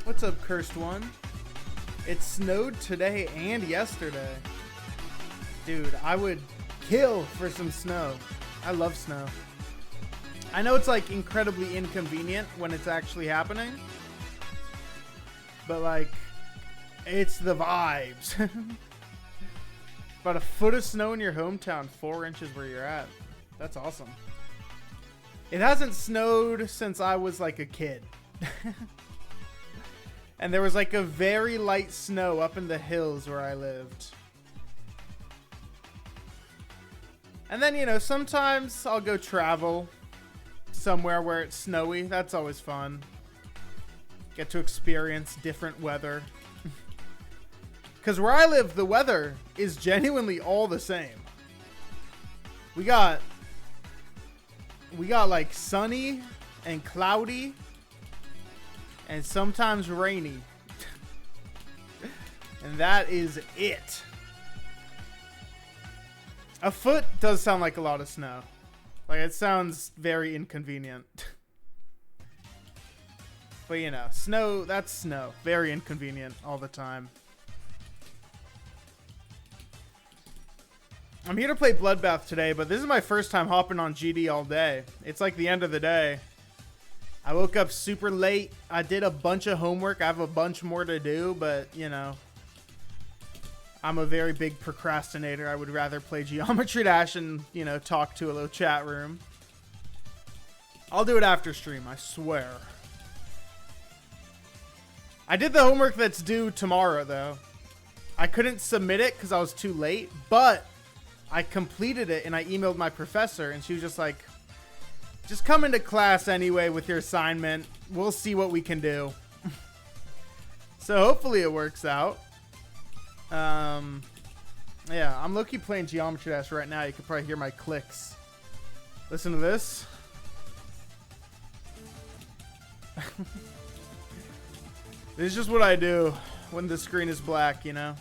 What's up, Cursed One? It snowed today and yesterday. Dude, I would kill for some snow. I love snow. I know it's like incredibly inconvenient when it's actually happening, but like, it's the vibes. About a foot of snow in your hometown, 4 inches where you're at. That's awesome. It hasn't snowed since I was like a kid. And there was like a very light snow up in the hills where I lived. And then, you know, sometimes I'll go travel somewhere where it's snowy. That's always fun. Get to experience different weather. Because where I live, the weather is genuinely all the same. We got like sunny and cloudy and sometimes rainy. And that is it. A foot does sound like a lot of snow. Like, it sounds very inconvenient. But, you know, snow, that's snow. Very inconvenient all the time. I'm here to play Bloodbath today, but this is my first time hopping on GD all day. It's like the end of the day. I woke up super late. I did a bunch of homework. I have a bunch more to do, but, you know, I'm a very big procrastinator. I would rather play Geometry Dash and, you know, talk to a little chat room. I'll do it after stream, I swear. I did the homework that's due tomorrow, though. I couldn't submit it because I was too late, but I completed it and I emailed my professor, and she was just like, just come into class anyway with your assignment. We'll see what we can do. So hopefully it works out. Yeah, I'm low-key playing Geometry Dash right now. You can probably hear my clicks. Listen to this. This is just what I do when the screen is black, you know?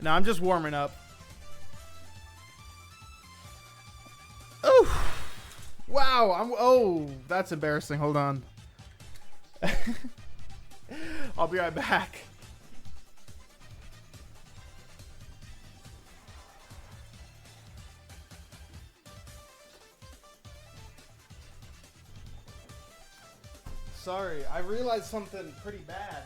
No, I'm just warming up. Oh! Wow, oh, that's embarrassing. Hold on. I'll be right back. Sorry, I realized something pretty bad.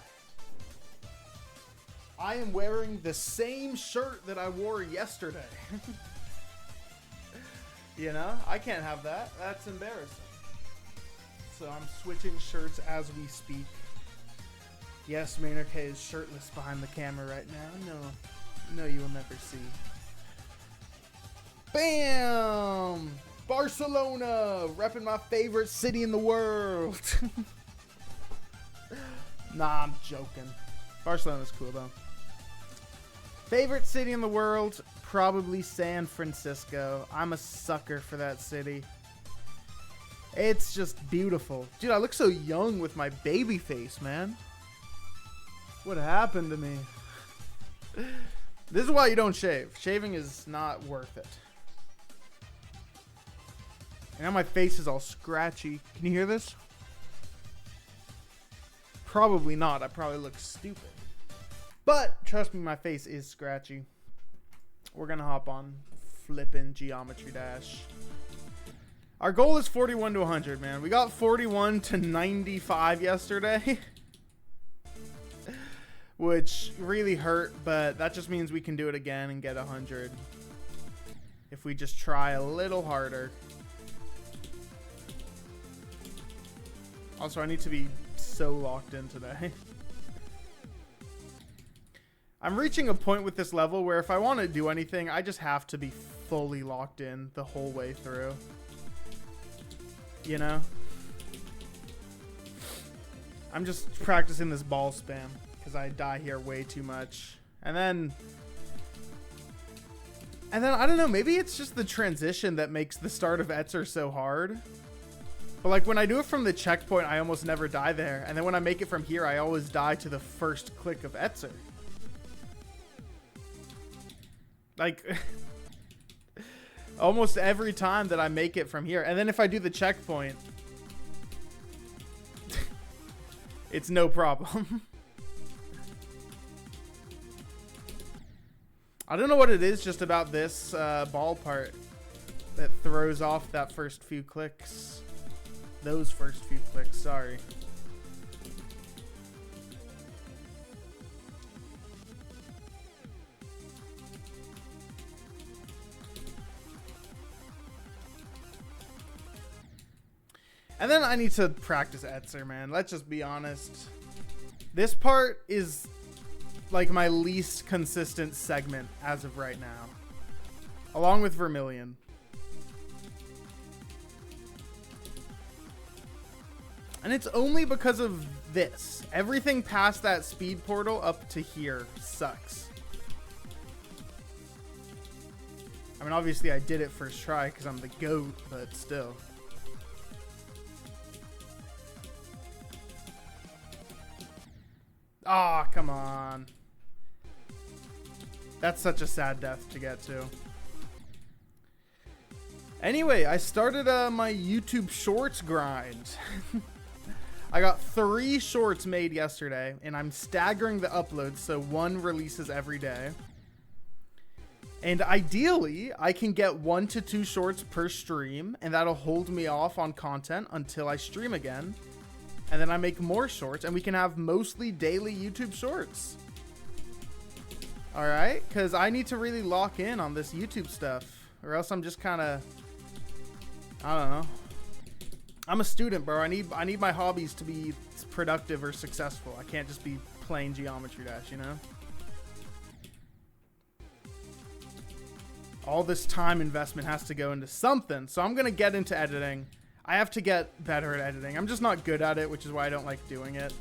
I am wearing the same shirt that I wore yesterday. You know, I can't have that. That's embarrassing. So I'm switching shirts as we speak. Yes, ManerK is shirtless behind the camera right now. No, you will never see. Bam! Barcelona! Repping my favorite city in the world. Nah, I'm joking. Barcelona's cool, though. Favorite city in the world? Probably San Francisco. I'm a sucker for that city. It's just beautiful. Dude, I look so young with my baby face, man. What happened to me? This is why you don't shave. Shaving is not worth it. And now my face is all scratchy. Can you hear this? Probably not. I probably look stupid. But trust me, my face is scratchy. We're going to hop on flipping Geometry Dash. Our goal is 41 to 100, man. We got 41 to 95 yesterday. Which really hurt, but that just means we can do it again and get 100. If we just try a little harder. Also, I need to be so locked in today. I'm reaching a point with this level where if I want to do anything, I just have to be fully locked in the whole way through. You know? I'm just practicing this ball spam because I die here way too much. And then I don't know, maybe it's just the transition that makes the start of Etzer so hard. But like when I do it from the checkpoint, I almost never die there. And then when I make it from here, I always die to the first click of Etzer. Like, almost every time that I make it from here. And then if I do the checkpoint, It's no problem. I don't know what it is just about this ball part that throws off that first few clicks. Those first few clicks, sorry. And then I need to practice Etzer, man. Let's just be honest. This part is like my least consistent segment as of right now, along with Vermilion. And it's only because of this. Everything past that speed portal up to here sucks. I mean, obviously I did it first try because I'm the GOAT, but still. Aw, oh, come on. That's such a sad death to get to. Anyway, I started my YouTube Shorts grind. I got 3 shorts made yesterday, and I'm staggering the uploads so one releases every day. And ideally, I can get 1 to 2 shorts per stream, and that'll hold me off on content until I stream again. And then I make more shorts, and we can have mostly daily YouTube shorts. Alright? Because I need to really lock in on this YouTube stuff, or else I'm just kind of... I don't know. I'm a student, bro. I need my hobbies to be productive or successful. I can't just be playing Geometry Dash, you know? All this time investment has to go into something, so I'm going to get into editing. I have to get better at editing. I'm just not good at it, which is why I don't like doing it.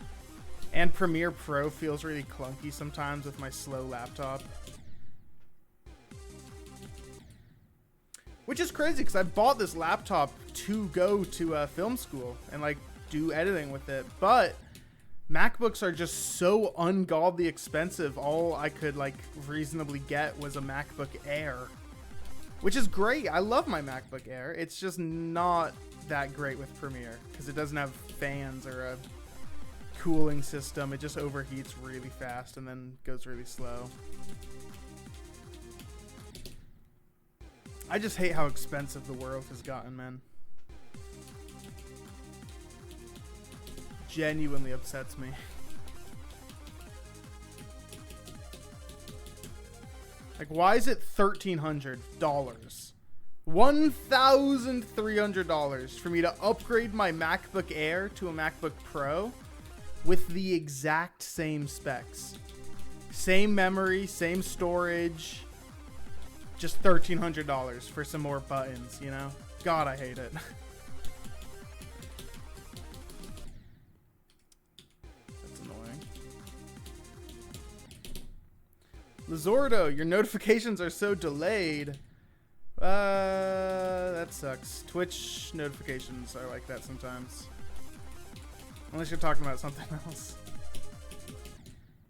And Premiere Pro feels really clunky sometimes with my slow laptop. Which is crazy because I bought this laptop to go to film school and like do editing with it. But MacBooks are just so ungodly expensive. All I could like reasonably get was a MacBook Air, which is great. I love my MacBook Air. It's just not that great with Premiere because it doesn't have fans or a cooling system. It just overheats really fast and then goes really slow. I just hate how expensive the world has gotten, man. Genuinely upsets me. Like, why is it $1,300? $1,300 for me to upgrade my MacBook Air to a MacBook Pro with the exact same specs. Same memory, same storage. Just $1,300 for some more buttons, you know? God, I hate it. That's annoying. Lizordo, your notifications are so delayed. That sucks. Twitch notifications are like that sometimes. Unless you're talking about something else.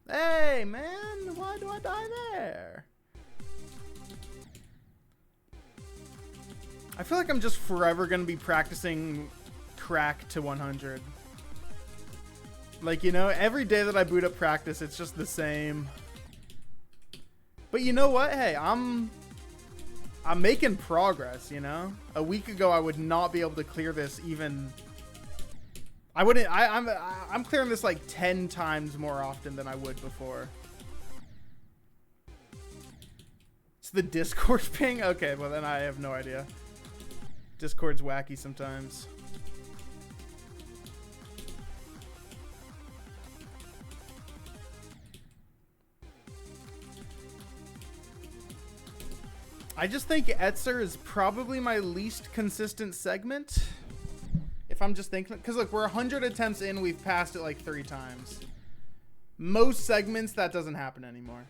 Hey, man, why do I die there? I feel like I'm just forever going to be practicing crack to 100. Like, you know, every day that I boot up practice, it's just the same. But you know what? Hey, I'm making progress, you know? A week ago, I would not be able to clear this even... I'm clearing this like 10 times more often than I would before. It's the Discord ping? Okay, well then I have no idea. Discord's wacky sometimes. I just think Etzer is probably my least consistent segment. If I'm just thinking, because look, we're 100 attempts in, we've passed it like 3 times. Most segments, that doesn't happen anymore.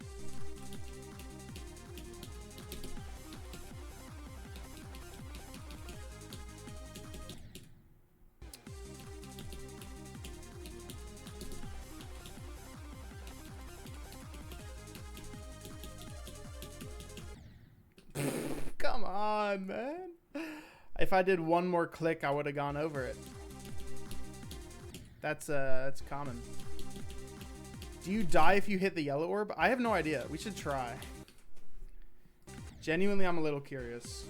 Come on, man. If I did one more click, I would have gone over it. That's common. Do you die if you hit the yellow orb? I have no idea. We should try. Genuinely, I'm a little curious.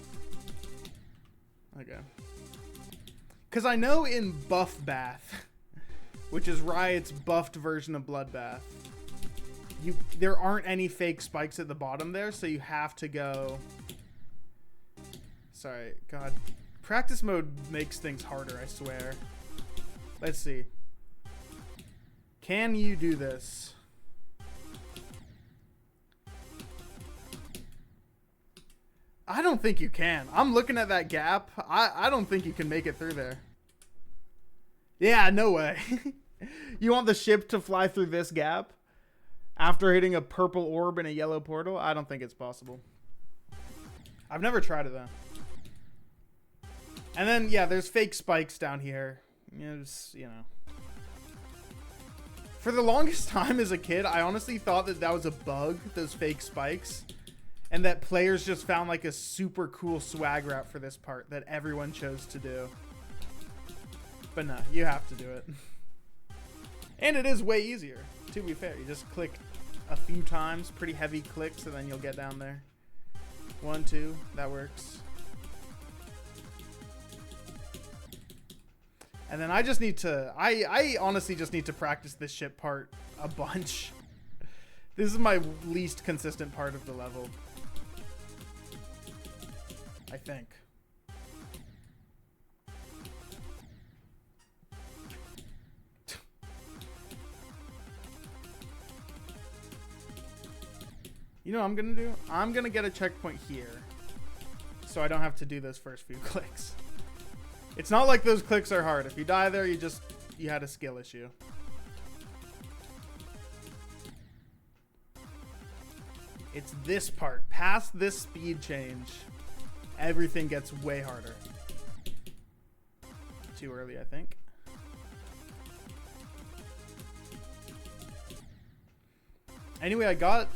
Okay. Because I know in Buffbath, which is Riot's buffed version of Bloodbath, there aren't any fake spikes at the bottom there, so you have to go... Sorry, God. Practice mode makes things harder, I swear. Let's see. Can you do this? I don't think you can. I'm looking at that gap. I don't think you can make it through there. Yeah, no way. You want the ship to fly through this gap after hitting a purple orb in a yellow portal? I don't think it's possible. I've never tried it though. And then, yeah, there's fake spikes down here. It's, you know. For the longest time as a kid, I honestly thought that that was a bug, those fake spikes. And that players just found like a super cool swag route for this part that everyone chose to do. But no, you have to do it. And it is way easier, to be fair. You just click a few times, pretty heavy clicks, and then you'll get down there. 1, 2, that works. And then I just need to, I honestly just need to practice this ship part a bunch. This is my least consistent part of the level, I think. You know what I'm gonna do? I'm gonna get a checkpoint here, so I don't have to do those first few clicks. It's not like those clicks are hard. If you die there, you had a skill issue. It's this part. Past this speed change, everything gets way harder. Too early, I think. Anyway, I got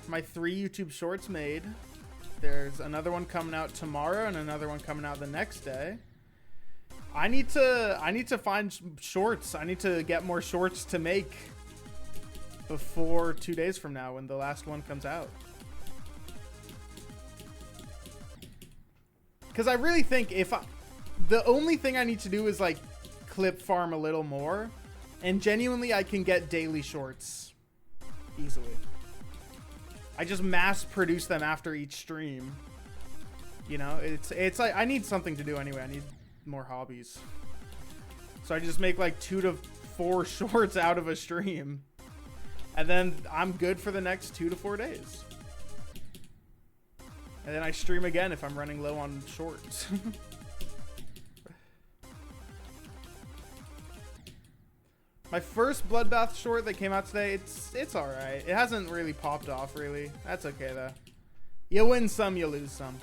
my 3 YouTube shorts made. There's another one coming out tomorrow and another one coming out the next day. I need to find shorts. I need to get more shorts to make before 2 days from now when the last one comes out. Because I really think the only thing I need to do is like clip farm a little more, and genuinely I can get daily shorts easily. I just mass produce them after each stream. You know, it's like I need something to do anyway. I need more hobbies. So I just make like 2 to 4 shorts out of a stream. And then I'm good for the next 2 to 4 days. And then I stream again if I'm running low on shorts. My first Bloodbath short that came out today, it's alright. It hasn't really popped off, really. That's okay, though. You win some, you lose some.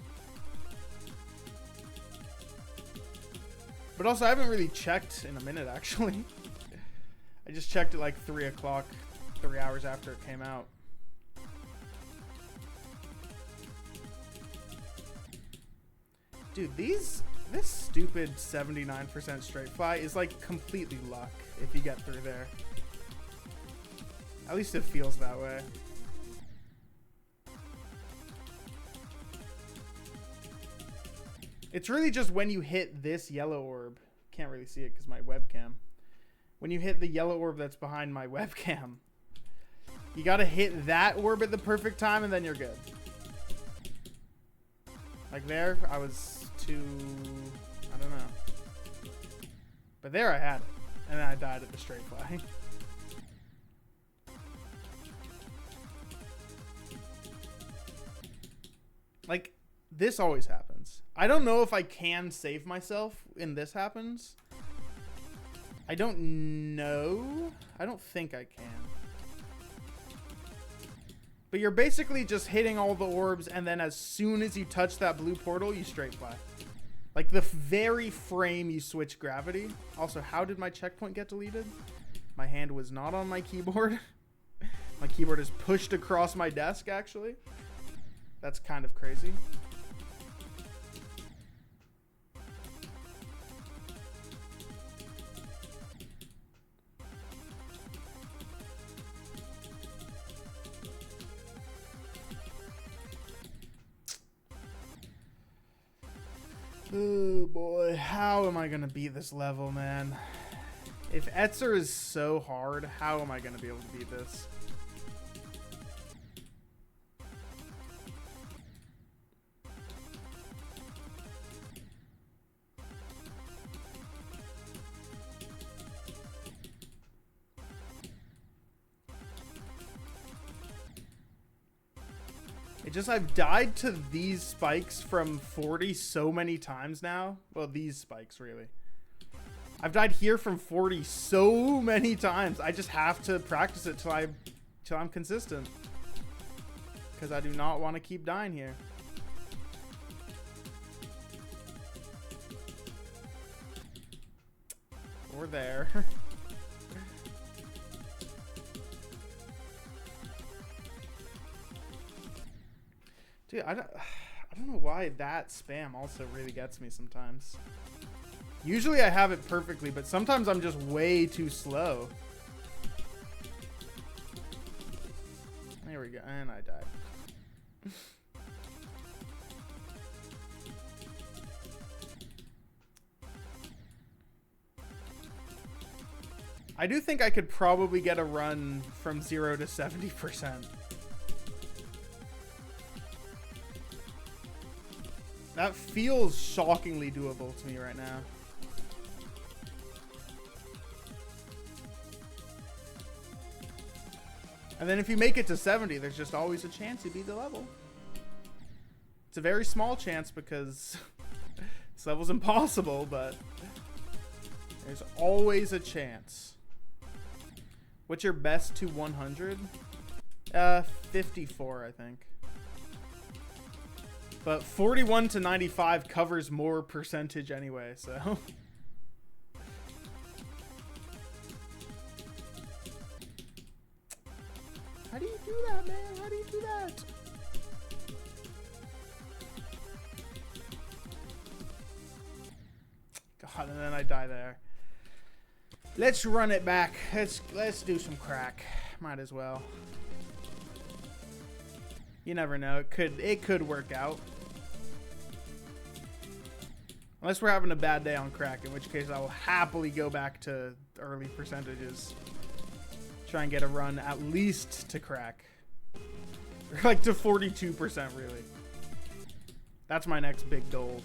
But also, I haven't really checked in a minute, actually. I just checked at like 3 o'clock, 3 hours after it came out. Dude, this stupid 79% straight fly is like completely luck if you get through there. At least it feels that way. It's really just when you hit this yellow orb. Can't really see it because my webcam. When you hit the yellow orb that's behind my webcam, you gotta hit that orb at the perfect time and then you're good. Like there, I was too... I don't know. But there I had it. And then I died at the straight fly. Like, this always happens. I don't know if I can save myself when this happens. I don't know. I don't think I can. But you're basically just hitting all the orbs, and then as soon as you touch that blue portal, you straight fly. Like the very frame you switch gravity. Also, how did my checkpoint get deleted? My hand was not on my keyboard. My keyboard is pushed across my desk, actually. That's kind of crazy. Oh boy, how am I gonna beat this level, man? If Etzer is so hard, how am I gonna be able to beat this? It just, I've died to these spikes from 40 so many times now. Well, these spikes, really. I've died here from 40 so many times. I just have to practice it till I'm consistent. Because I do not want to keep dying here. Or there. Dude, I don't know why that spam also really gets me sometimes. Usually I have it perfectly, but sometimes I'm just way too slow. There we go, and I died. I do think I could probably get a run from 0 to 70%. That feels shockingly doable to me right now. And then if you make it to 70, there's just always a chance you beat the level. It's a very small chance because this level's impossible, but there's always a chance. What's your best to 100? 54, I think. But 41 to 95 covers more percentage anyway, so. How do you do that, man? How do you do that? God, and then I die there. Let's run it back. Let's do some crack. Might as well. You never know. It could work out. Unless we're having a bad day on crack, in which case I will happily go back to early percentages. Try and get a run at least to crack. Or like to 42%, really. That's my next big goal.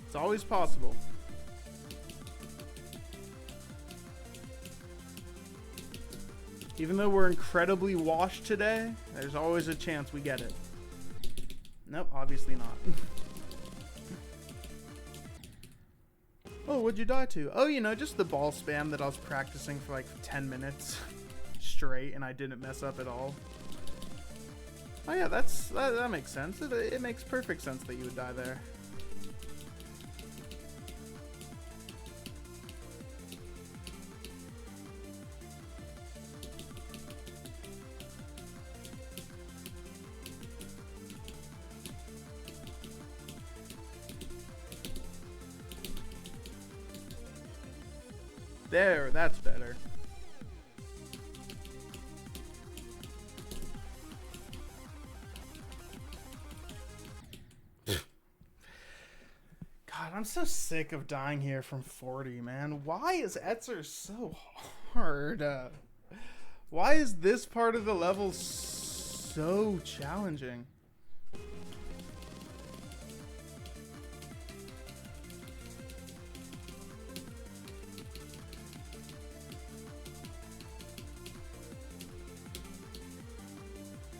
It's always possible. Even though we're incredibly washed today, there's always a chance we get it. Nope, obviously not. Oh, what'd you die to? Oh, you know, just the ball spam that I was practicing for like 10 minutes straight and I didn't mess up at all. Oh yeah, that makes sense. It makes perfect sense that you would die there. There, that's better. God, I'm so sick of dying here from 40, man. Why is Etzer so hard? Why is this part of the level so challenging?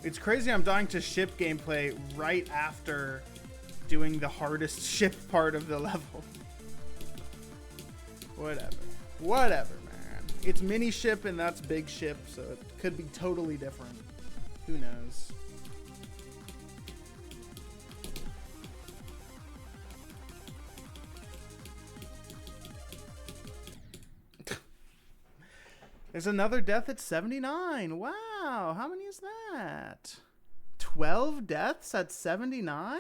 It's crazy I'm dying to ship gameplay right after doing the hardest ship part of the level. Whatever. Whatever, man. It's mini ship and that's big ship, so it could be totally different. Who knows? There's another death at 79. Wow, how many is that? 12 deaths at 79?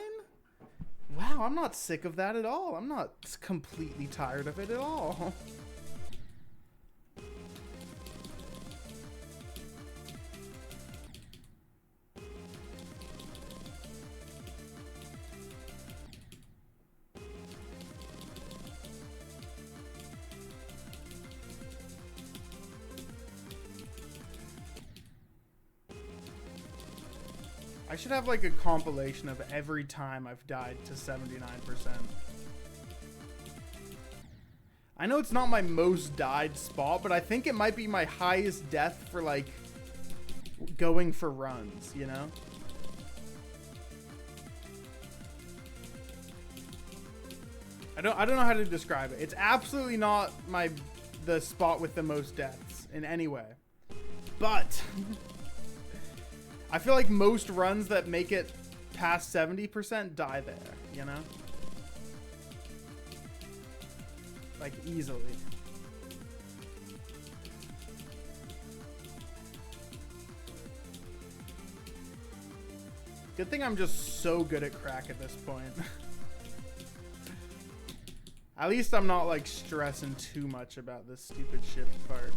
Wow, I'm not sick of that at all. I'm not completely tired of it at all. I should have like a compilation of every time I've died to 79%. I know it's not my most died spot, but I think it might be my highest death for like going for runs, you know? I don't know how to describe it. It's absolutely not the spot with the most deaths in any way. But I feel like most runs that make it past 70% die there, you know? Like, easily. Good thing I'm just so good at crack at this point. At least I'm not, like, stressing too much about this stupid ship part.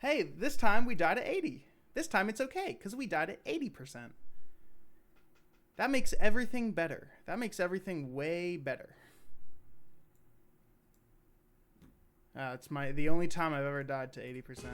Hey, this time we died at 80. This time it's okay, because we died at 80%. That makes everything better. That makes everything way better. It's the only time I've ever died to 80%.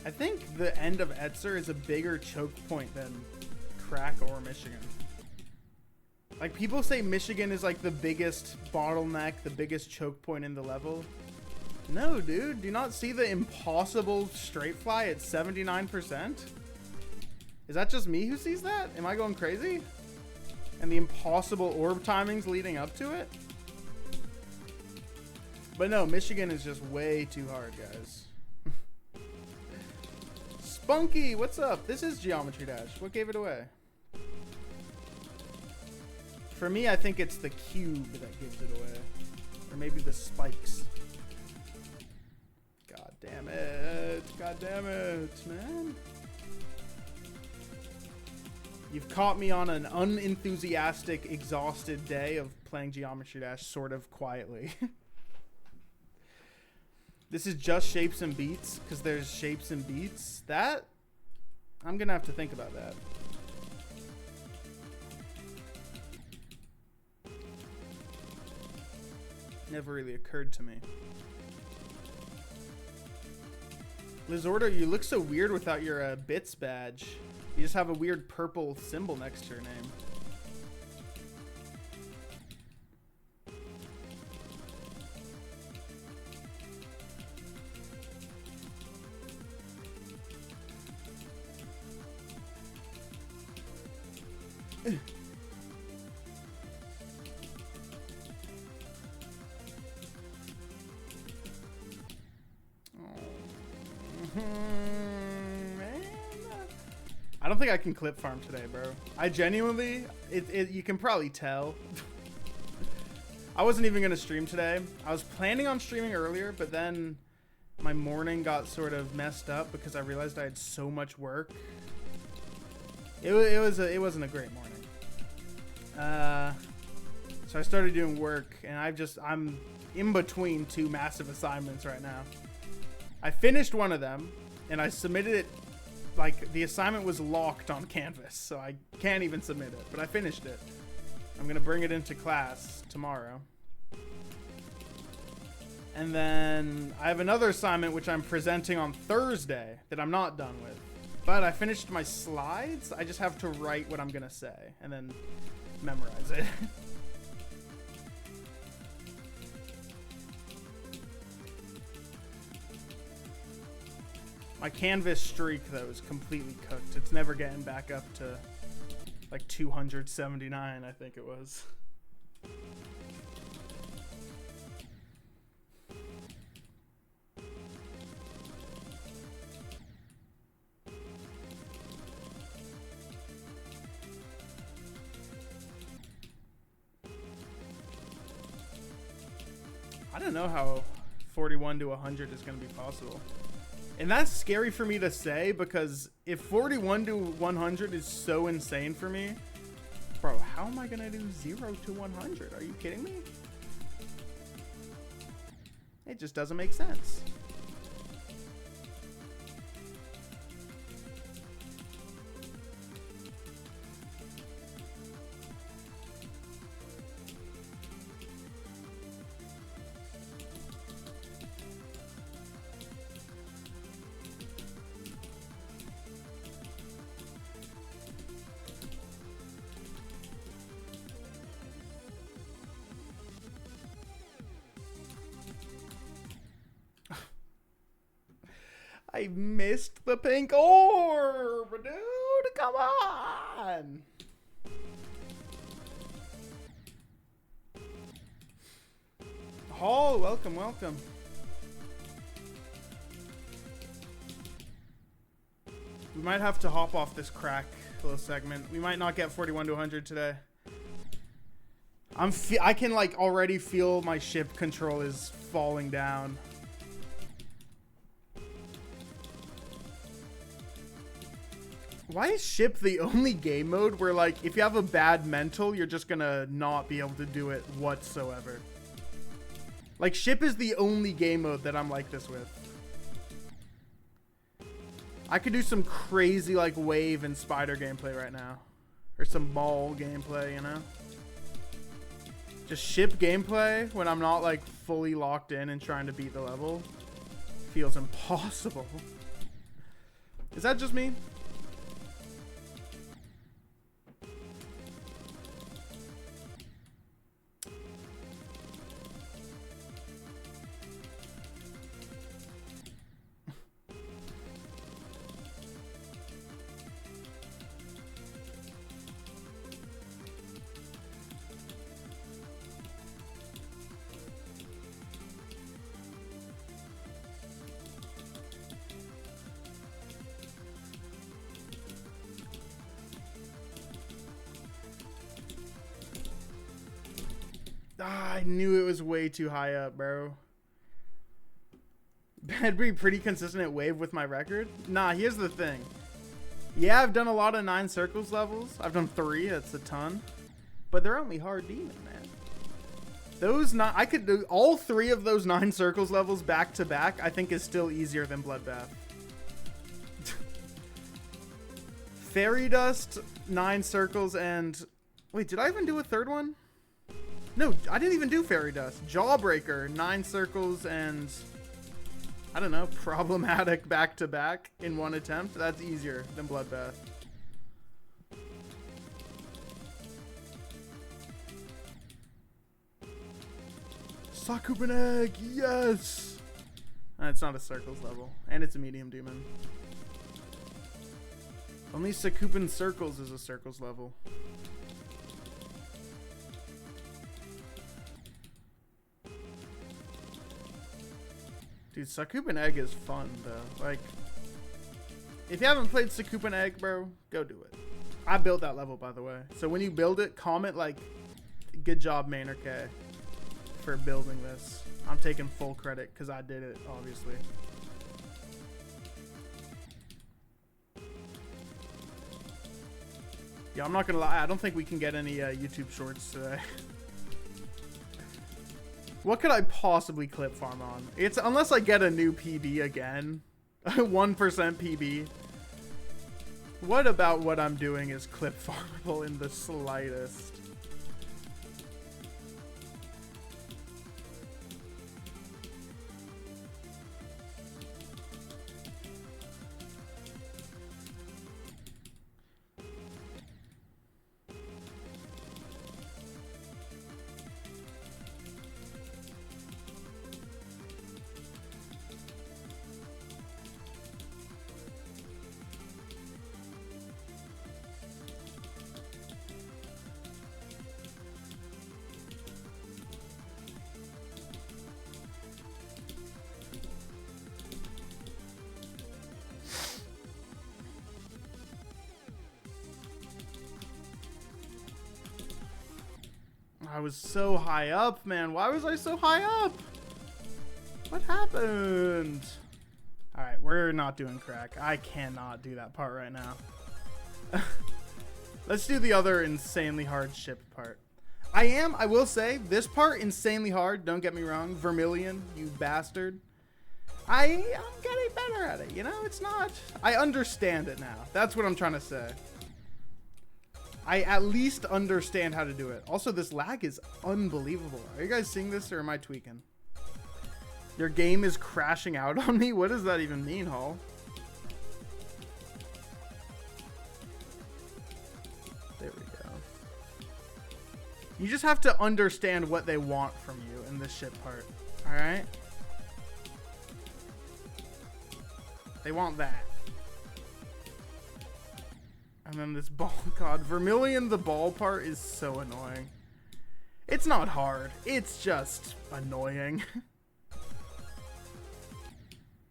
I think the end of Etzer is a bigger choke point than Crack or Michigan. Like, people say Michigan is like the biggest bottleneck, the biggest choke point in the level. No, dude. Do you not see the impossible straight fly at 79%? Is that just me who sees that? Am I going crazy? And the impossible orb timings leading up to it? But no, Michigan is just way too hard, guys. Spunky, what's up? This is Geometry Dash. What gave it away? For me, I think it's the cube that gives it away. Or maybe the spikes. God damn it. God damn it, man. You've caught me on an unenthusiastic, exhausted day of playing Geometry Dash sort of quietly. This is just shapes and beats, because there's shapes and beats. That, I'm going to have to think about that. Never really occurred to me. Lizordo, you look so weird without your bits badge. You just have a weird purple symbol next to your name. Man. I don't think I can clip farm today, bro. I genuinely, you can probably tell. I wasn't even gonna stream today. I was planning on streaming earlier, but then my morning got sort of messed up because I realized I had so much work. It wasn't a great morning. So I started doing work, and I'm in between two massive assignments right now. I finished one of them, and I submitted it. Like, the assignment was locked on Canvas, so I can't even submit it, but I finished it. I'm gonna bring it into class tomorrow. And then I have another assignment which I'm presenting on Thursday that I'm not done with. But I finished my slides. I just have to write what I'm gonna say and then memorize it. My Canvas streak, though, is completely cooked. It's never getting back up to like 279, I think it was. I don't know how 41 to 100 is going to be possible. And that's scary for me to say, because if 41 to 100 is so insane for me, bro, how am I going to do 0 to 100? Are you kidding me? It just doesn't make sense. I missed the pink orb, dude. Come on. Hall, welcome, welcome. We might have to hop off this crack little segment. We might not get 41 to 100 today. I can like already feel my ship control is falling down. Why is ship the only game mode where, like, if you have a bad mental, you're just gonna not be able to do it whatsoever? Like, ship is the only game mode that I'm like this with. I could do some crazy, like, wave and spider gameplay right now. Or some ball gameplay, you know? Just ship gameplay when I'm not, like, fully locked in and trying to beat the level feels impossible. Is that just me? I knew it was way too high up, bro. I'd be pretty consistent at wave with my record. Nah, here's the thing. Yeah, I've done a lot of 9 circles levels. I've done 3. That's a ton. But they're only hard demon, man. Those I could do all 3 of those 9 circles levels back to back. I think is still easier than Bloodbath. Fairy Dust, 9 circles, and wait, did I even do a third one? No, I didn't even do Fairy Dust. Jawbreaker, 9 circles, and I don't know, problematic back to back in one attempt. That's easier than Bloodbath. Sakuban Egg, yes! It's not a circles level, and it's a medium demon. Only Sakuban Circles is a circles level. Dude, Sakuban Egg is fun, though. Like, if you haven't played Sakuban Egg, bro, go do it. I built that level, by the way. So when you build it, comment, like, good job, ManerK. for building this. I'm taking full credit because I did it, obviously. Yeah, I'm not gonna lie. I don't think we can get any YouTube shorts today. What could I possibly clip farm on? It's unless I get a new PB again. 1% PB. What about what I'm doing is clip farmable in the slightest? I was so high up, man. Why was I so high up? What happened? Alright, we're not doing crack. I cannot do that part right now. Let's do the other insanely hard ship part. I will say, this part, insanely hard. Don't get me wrong. Vermilion, you bastard. I'm getting better at it, you know? It's not... I understand it now. That's what I'm trying to say. I at least understand how to do it. Also, this lag is unbelievable. Are you guys seeing this or am I tweaking? Your game is crashing out on me? What does that even mean, Hall? There we go. You just have to understand what they want from you in this ship part. Alright? They want that. And then this ball, God, Vermilion, the ball part is so annoying. It's not hard. It's just annoying.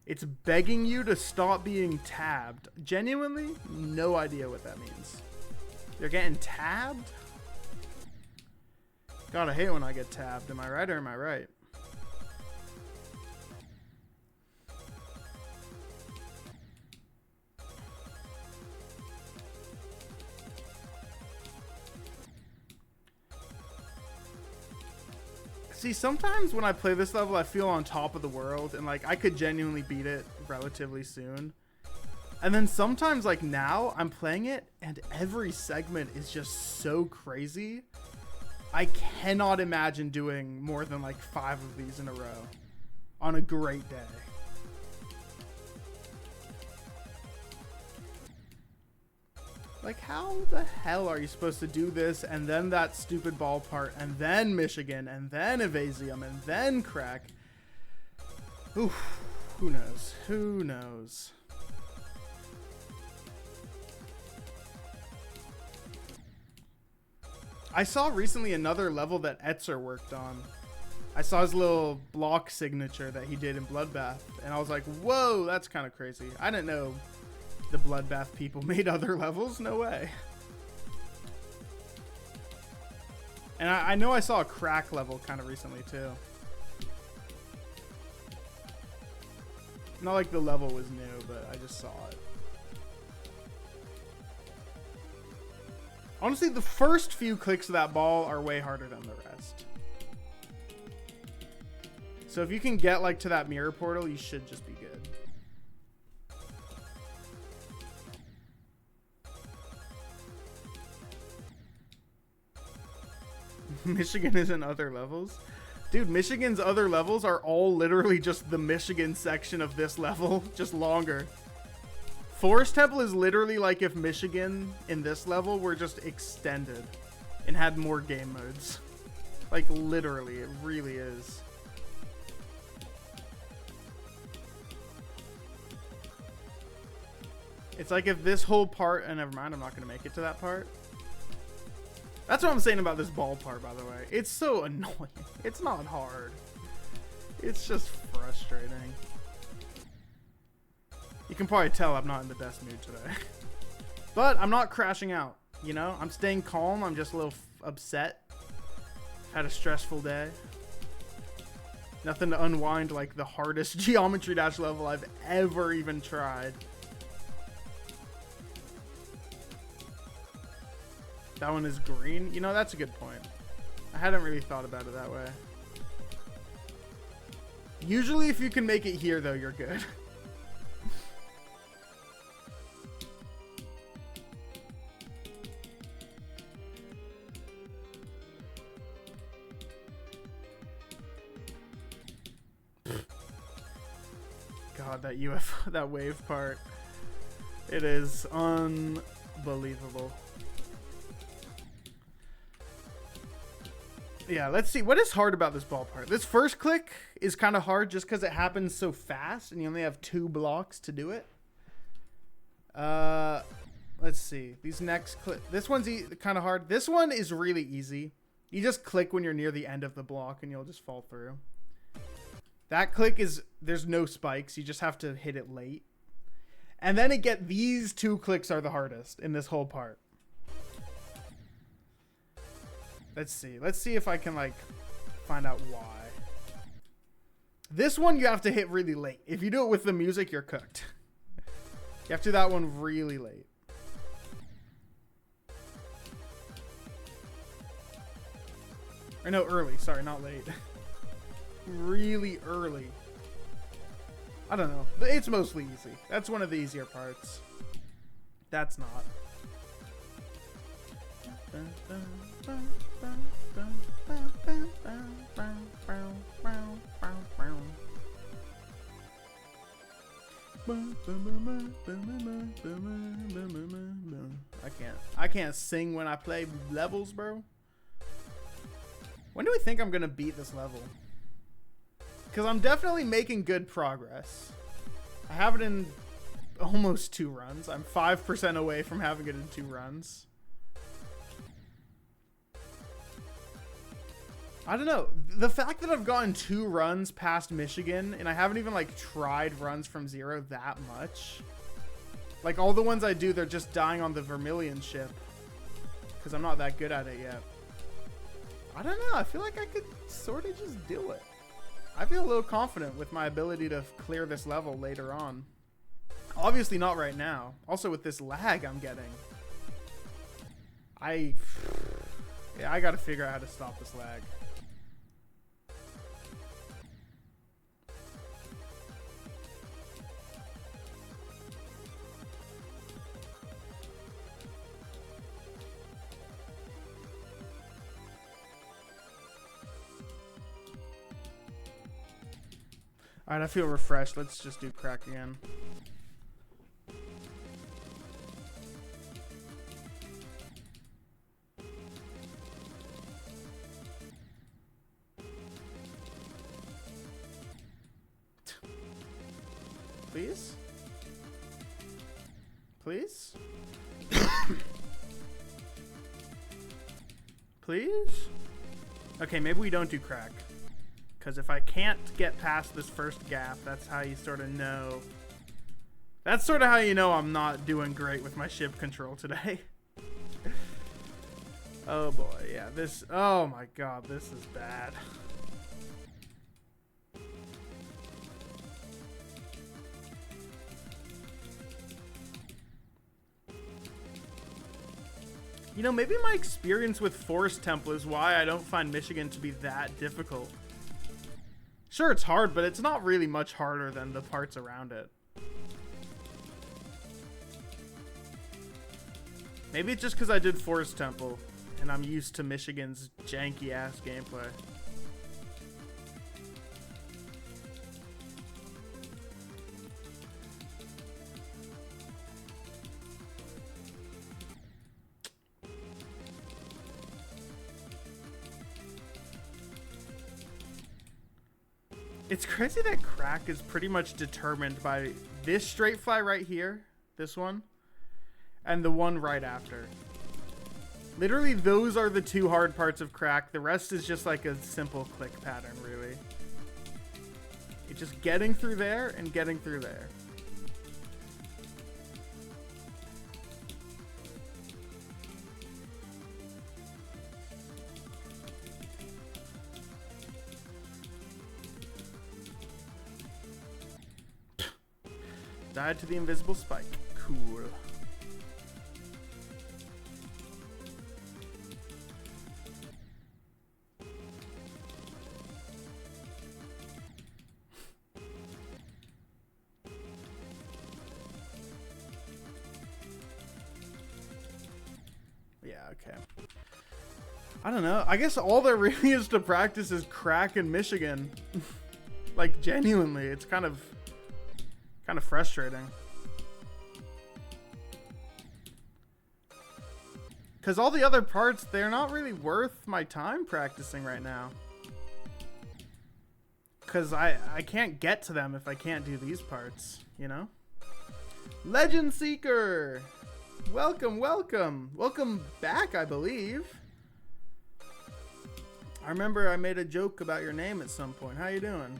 It's begging you to stop being tabbed. Genuinely, no idea what that means. You're getting tabbed? God, I hate when I get tabbed. Am I right or am I right? See, sometimes when I play this level, I feel on top of the world and like I could genuinely beat it relatively soon. And then sometimes like now I'm playing it and every segment is just so crazy. I cannot imagine doing more than like 5 of these in a row on a great day. Like, how the hell are you supposed to do this and then that stupid ball part and then Michigan and then Evasium and then crack? Oof, who knows? Who knows? I saw recently another level that Etzer worked on. I saw his little block signature that he did in Bloodbath and I was like, whoa, that's kind of crazy. I didn't know the Bloodbath people made other levels. No way. And I know I saw a crack level kind of recently too. Not like the level was new, but I just saw it. Honestly, the first few clicks of that ball are way harder than the rest. So if you can get like to that mirror portal, you should just be good. Michigan is in other levels. Dude, Michigan's other levels are all literally just the Michigan section of this level, just longer. Forest Temple is literally like if Michigan in this level were just extended and had more game modes. Like literally, it really is. It's like if this whole part, and never mind, I'm not going to make it to that part. That's what I'm saying about this ball part, by the way. It's so annoying. It's not hard. It's just frustrating. You can probably tell I'm not in the best mood today. But I'm not crashing out, you know? I'm staying calm. I'm just a little upset. Had a stressful day. Nothing to unwind like the hardest Geometry Dash level I've ever even tried. That one is green. You know, that's a good point. I hadn't really thought about it that way. Usually if you can make it here, though, you're good. God, that UFO, that wave part. It is unbelievable. Yeah, let's see. What is hard about this ball part? This first click is kind of hard just because it happens so fast and you only have 2 blocks to do it. Let's see. These next click. This one's kind of hard. This one is really easy. You just click when you're near the end of the block and you'll just fall through. That click is, there's no spikes. You just have to hit it late. And then these 2 clicks are the hardest in this whole part. Let's see. Let's see if I can, like, find out why. This one you have to hit really late. If you do it with the music, you're cooked. You have to do that one really late. Or no, early. Sorry, not late. Really early. I don't know. It's mostly easy. That's one of the easier parts. That's not. I can't sing when I play levels, bro. When do we think I'm gonna beat this level? Because I'm definitely making good progress. I have it in almost 2 runs. I'm 5% away from having it in 2 runs. I don't know. The fact that I've gotten 2 runs past Michigan and I haven't even like tried runs from 0 that much. Like all the ones I do, they're just dying on the Vermilion ship. Because I'm not that good at it yet. I don't know. I feel like I could sort of just do it. I feel a little confident with my ability to clear this level later on. Obviously not right now. Also with this lag I'm getting. I gotta figure out how to stop this lag. Alright, I feel refreshed. Let's just do crack again. Please? Please? Please? Okay, maybe we don't do crack. Because if I can't get past this first gap, that's how you sort of know. That's sort of how you know I'm not doing great with my ship control today. Oh boy, yeah, this, oh my god, this is bad. You know, maybe my experience with Forest Temple is why I don't find Michigan to be that difficult. Sure, it's hard, but it's not really much harder than the parts around it. Maybe it's just because I did Forest Temple, and I'm used to Michigan's janky-ass gameplay. It's crazy that crack is pretty much determined by this straight fly right here, this one, and the one right after. Literally, those are the 2 hard parts of crack. The rest is just like a simple click pattern, really. It's just getting through there and getting through there. Died to the invisible spike. Cool. Yeah, okay. I don't know. I guess all there really is to practice is crack in Michigan. Like, genuinely, it's kind of frustrating. Because all the other parts, they're not really worth my time practicing right now. Because I can't get to them if I can't do these parts, you know? Legend Seeker! Welcome, welcome. Welcome back, I believe. I remember I made a joke about your name at some point. How you doing?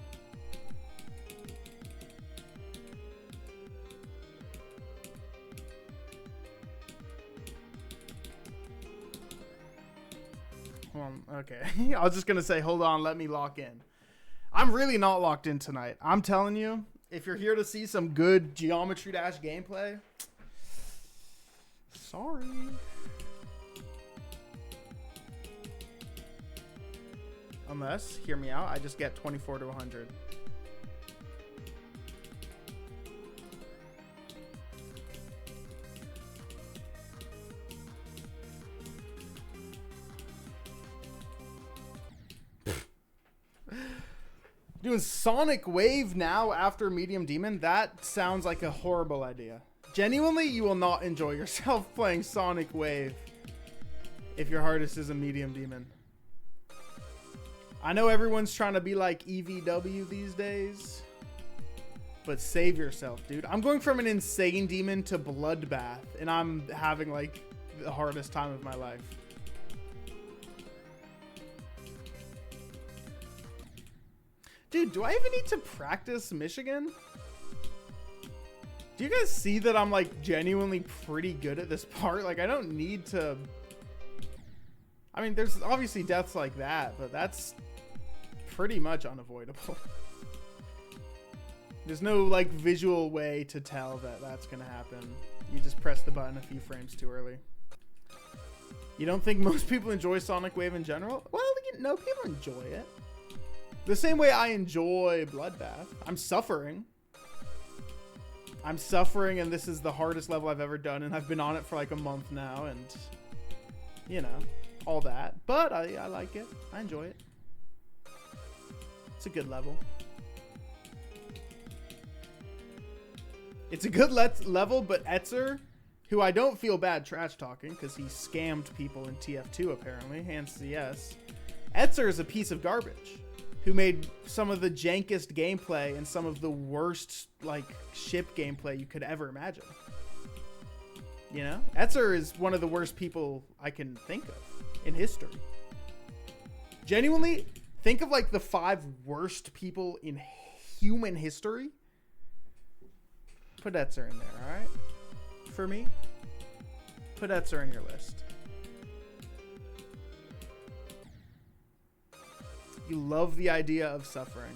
Okay. I was just going to say, hold on, let me lock in. I'm really not locked in tonight. I'm telling you, if you're here to see some good Geometry Dash gameplay, sorry. Unless, hear me out, I just get 24 to 100. Doing Sonic Wave now after Medium Demon? That sounds like a horrible idea. Genuinely, you will not enjoy yourself playing Sonic Wave if your hardest is a Medium Demon. I know everyone's trying to be like EVW these days, but save yourself, dude. I'm going from an insane demon to Bloodbath, and I'm having like the hardest time of my life. Dude, do I even need to practice Michigan? Do you guys see that I'm like genuinely pretty good at this part? Like, I don't need to... I mean, there's obviously deaths like that, but that's pretty much unavoidable. There's no like visual way to tell that that's gonna happen. You just press the button a few frames too early. You don't think most people enjoy Sonic Wave in general? Well, you know, people enjoy it. The same way I enjoy Bloodbath. I'm suffering. I'm suffering, and this is the hardest level I've ever done, and I've been on it for like a month now, and you know, all that. But I like it. I enjoy it. It's a good level. It's a good level, but Etzer, who I don't feel bad trash talking because he scammed people in TF2 apparently, and CS. Etzer is a piece of garbage who made some of the jankest gameplay and some of the worst like ship gameplay you could ever imagine. You know? Etzer is one of the worst people I can think of in history. Genuinely, think of like the 5 worst people in human history. Put Etzer in there, alright? For me, put Etzer in your list. You love the idea of suffering.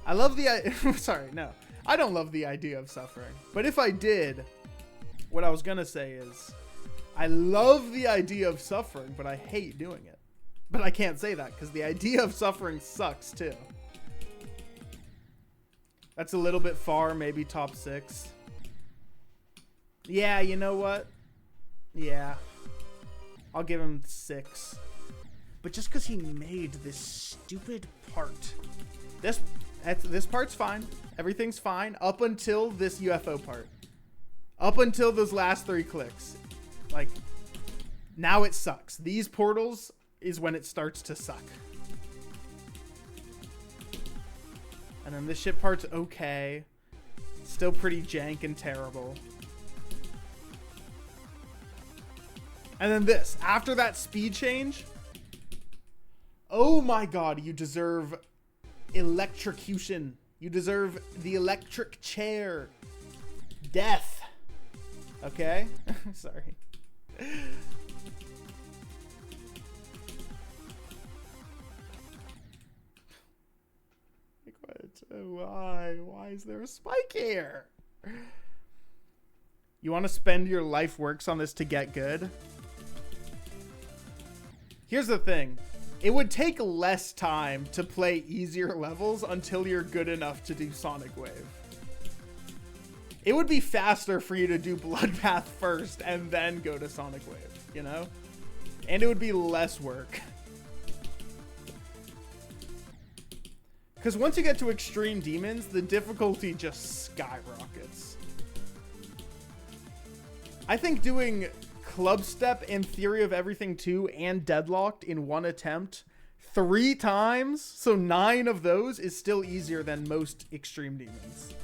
I love the... Sorry, no. I don't love the idea of suffering. But if I did, what I was going to say is, I love the idea of suffering, but I hate doing it. But I can't say that, because the idea of suffering sucks, too. That's a little bit far, maybe top 6. Yeah, you know what? Yeah. I'll give him 6. But just because he made this stupid part. This part's fine. Everything's fine up until this UFO part. Up until those last 3 clicks. Like, now it sucks. These portals is when it starts to suck. And then this shit part's okay. Still pretty jank and terrible. And then this. After that speed change... Oh my god, you deserve electrocution. You deserve the electric chair. Death. Okay? Sorry. Like what? Why? Why is there a spike here? You want to spend your life works on this to get good? Here's the thing. It would take less time to play easier levels until you're good enough to do Sonic Wave. It would be faster for you to do Bloodbath first and then go to Sonic Wave, you know? And it would be less work. Because once you get to Extreme Demons, the difficulty just skyrockets. I think doing Club Step and Theory of Everything 2 and Deadlocked in one attempt 3 times, so 9 of those, is still easier than most Extreme Demons.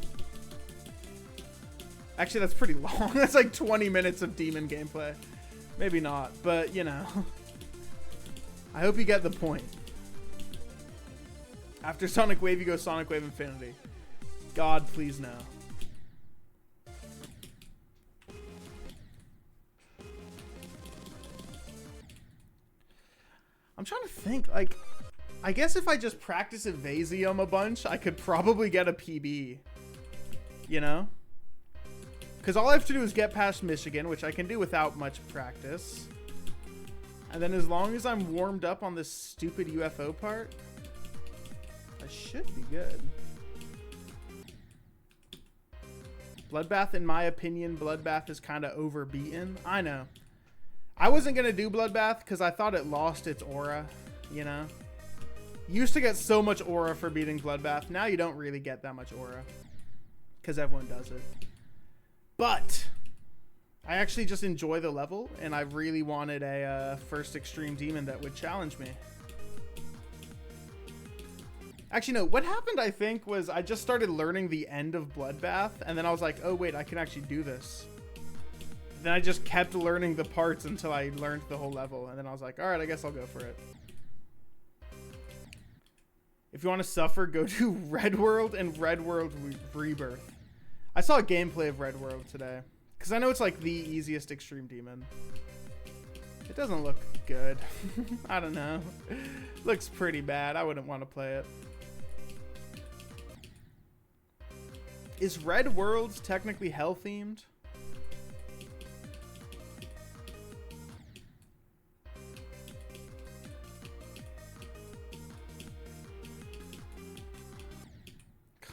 Actually, that's pretty long. That's like 20 minutes of demon gameplay. Maybe not, but you know. I hope you get the point. After Sonic Wave, you go Sonic Wave Infinity. God, please no. I'm trying to think, like, I guess if I just practice Evasium a bunch, I could probably get a PB. You know? Because all I have to do is get past Michigan, which I can do without much practice. And then as long as I'm warmed up on this stupid UFO part, I should be good. Bloodbath, in my opinion, Bloodbath is kind of overbeaten. I know. I wasn't going to do Bloodbath because I thought it lost its aura, you know? You used to get so much aura for beating Bloodbath. Now you don't really get that much aura because everyone does it. But I actually just enjoy the level, and I really wanted a first Extreme Demon that would challenge me. Actually, no, what happened, I think, was I just started learning the end of Bloodbath, and then I was like, oh, wait, I can actually do this. Then I just kept learning the parts until I learned the whole level, and then I was like, all right, I guess I'll go for it. If you want to suffer, go to Red World and Red World Rebirth. I saw a gameplay of Red World today, because I know it's like the easiest Extreme Demon. It doesn't look good. I don't know. Looks pretty bad. I wouldn't want to play it. Is Red Worlds technically hell themed?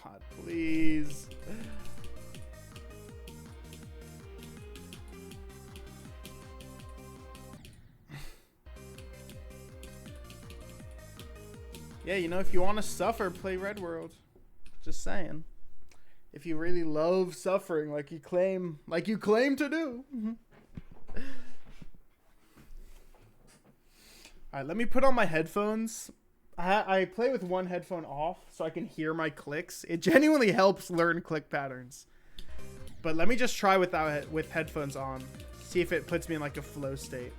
God, please. Yeah, you know, if you want to suffer, play Red World. Just saying. If you really love suffering like you claim to do. Alright, let me put on my headphones. I play with one headphone off so I can hear my clicks. It genuinely helps learn click patterns. But let me just try with headphones on. See if it puts me in like a flow state.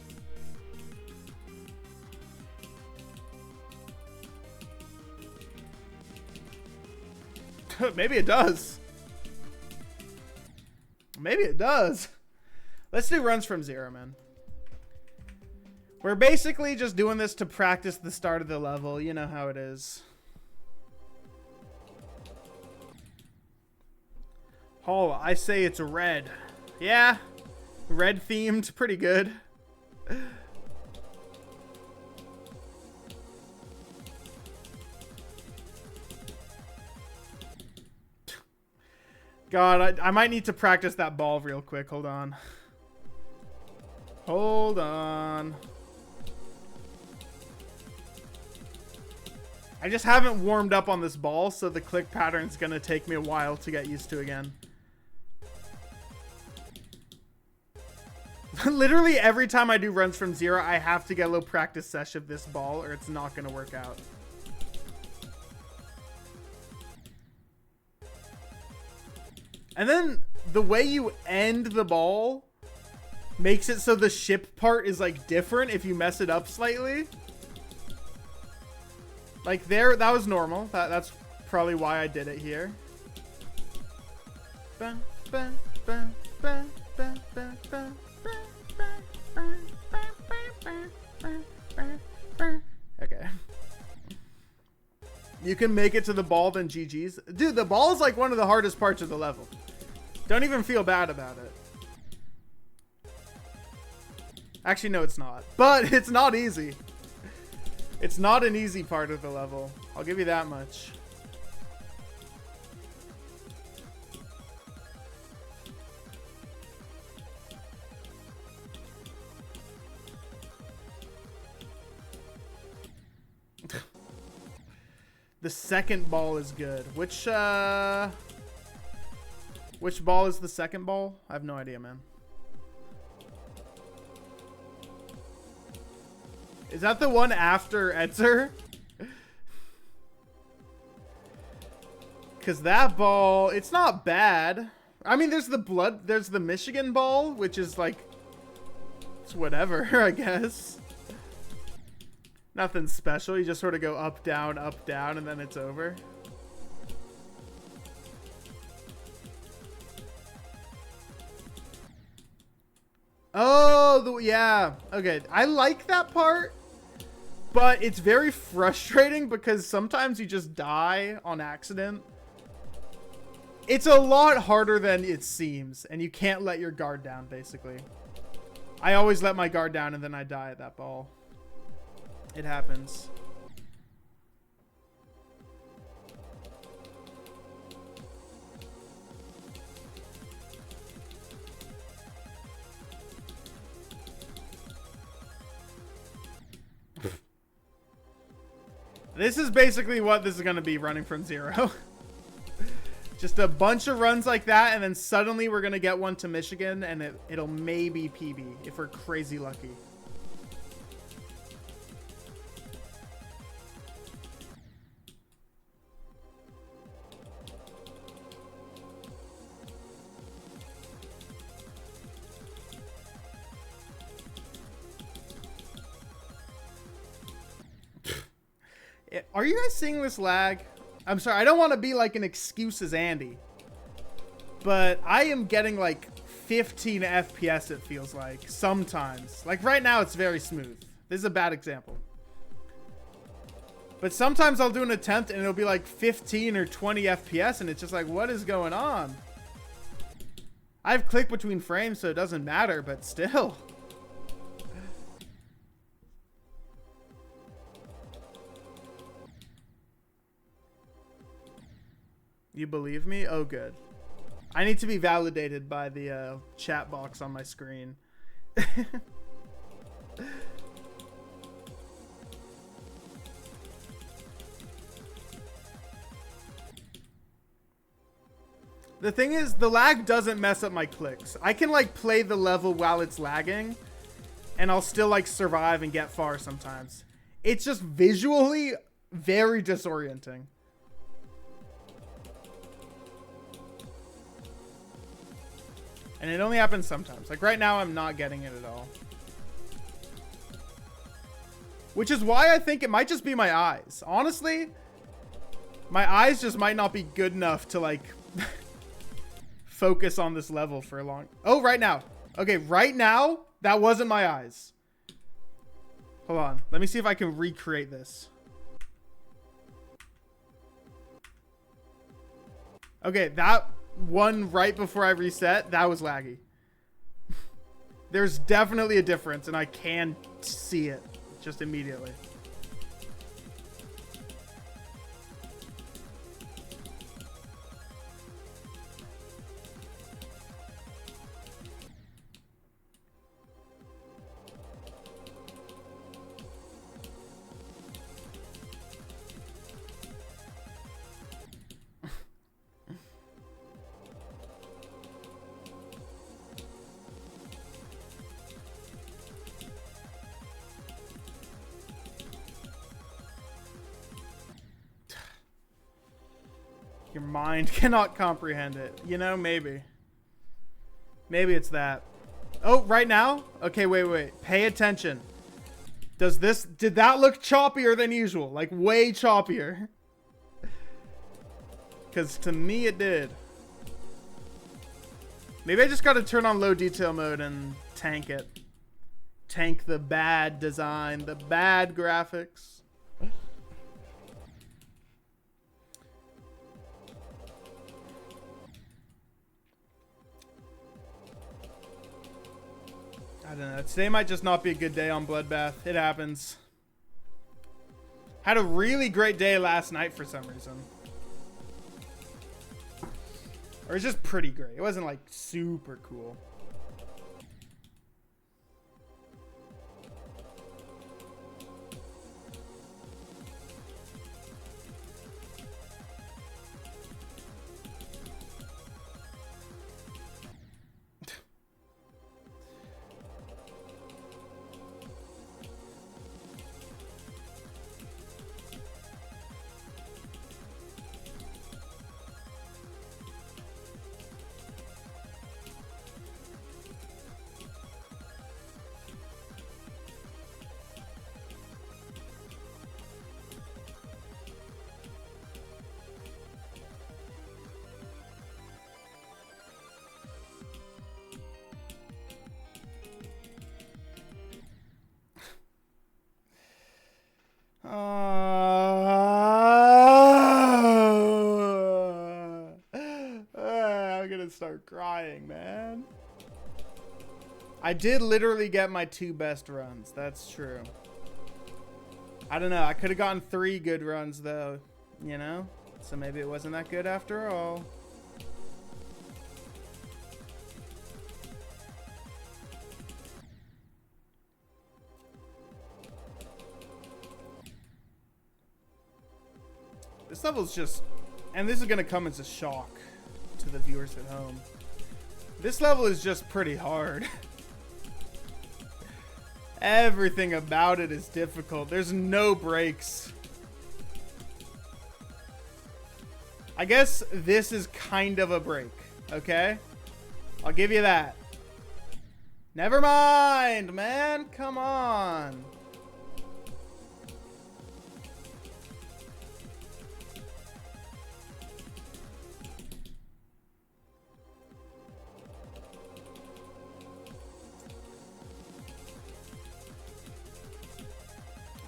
Maybe it does. Maybe it does. Let's do runs from zero, man. We're basically just doing this to practice the start of the level. You know how it is. Oh, I say it's red. Yeah. Red themed. Pretty good. God, I might need to practice that ball real quick. Hold on. Hold on. I just haven't warmed up on this ball, so the click pattern's gonna take me a while to get used to again. Literally every time I do runs from zero, I have to get a little practice session of this ball, or it's not gonna work out. And then the way you end the ball makes it so the ship part is like different if you mess it up slightly. Like there, that was normal. That's probably why I did it here. Okay. You can make it to the ball, then GG's. Dude, the ball is like one of the hardest parts of the level. Don't even feel bad about it. Actually, no, it's not. But it's not easy. It's not an easy part of the level. I'll give you that much. The second ball is good. Which ball is the second ball? I have no idea, man. Is that the one after Etzer? Because that ball, it's not bad. I mean, there's the Michigan ball, which is like, it's whatever, I guess. Nothing special. You just sort of go up, down, and then it's over. Oh, yeah. Okay, I like that part, but it's very frustrating because sometimes you just die on accident. It's a lot harder than it seems, and you can't let your guard down, basically. I always let my guard down, and then I die at that ball. It happens. This is basically what this is going to be, running from zero. Just a bunch of runs like that, and then suddenly we're going to get one to Michigan, and it'll maybe PB if we're crazy lucky. Are you guys seeing this lag? I'm sorry, I don't want to be like an excuses Andy, but I am getting like 15 FPS, it feels like, sometimes. Like right now, it's very smooth. This is a bad example. But sometimes I'll do an attempt and it'll be like 15 or 20 FPS, and it's just like, what is going on? I've clicked between frames, so it doesn't matter, but still. You believe me? Oh, good. I need to be validated by the chat box on my screen. The thing is, the lag doesn't mess up my clicks. I can like play the level while it's lagging, and I'll still like survive and get far sometimes. It's just visually very disorienting. And it only happens sometimes. Like right now, I'm not getting it at all. Which is why I think it might just be my eyes. Honestly, my eyes just might not be good enough to like focus on this level for a long... Oh, right now. Okay, right now, that wasn't my eyes. Hold on. Let me see if I can recreate this. Okay, that one right before I reset, that was laggy. There's definitely a difference, and I can see it just immediately. Your mind cannot comprehend it. You know, maybe. Maybe it's that. Oh, right now? Okay, wait. Pay attention. Did that look choppier than usual? Like, way choppier. Because to me, it did. Maybe I just got to turn on low detail mode and tank it. Tank the bad design, the bad graphics. don't know. Today might just not be a good day on Bloodbath. It happens. Had a really great day last night for some reason. Or it's just pretty great. It wasn't like super cool. I'm gonna start crying, man. I did literally get my 2 best runs. That's true. I don't know. I could have gotten 3 good runs, though. You know? So maybe it wasn't that good after all. This level's just... And this is going to come as a shock to the viewers at home. This level is just pretty hard. Everything about it is difficult. There's no breaks. I guess this is kind of a break. Okay? I'll give you that. Never mind, man. Come on.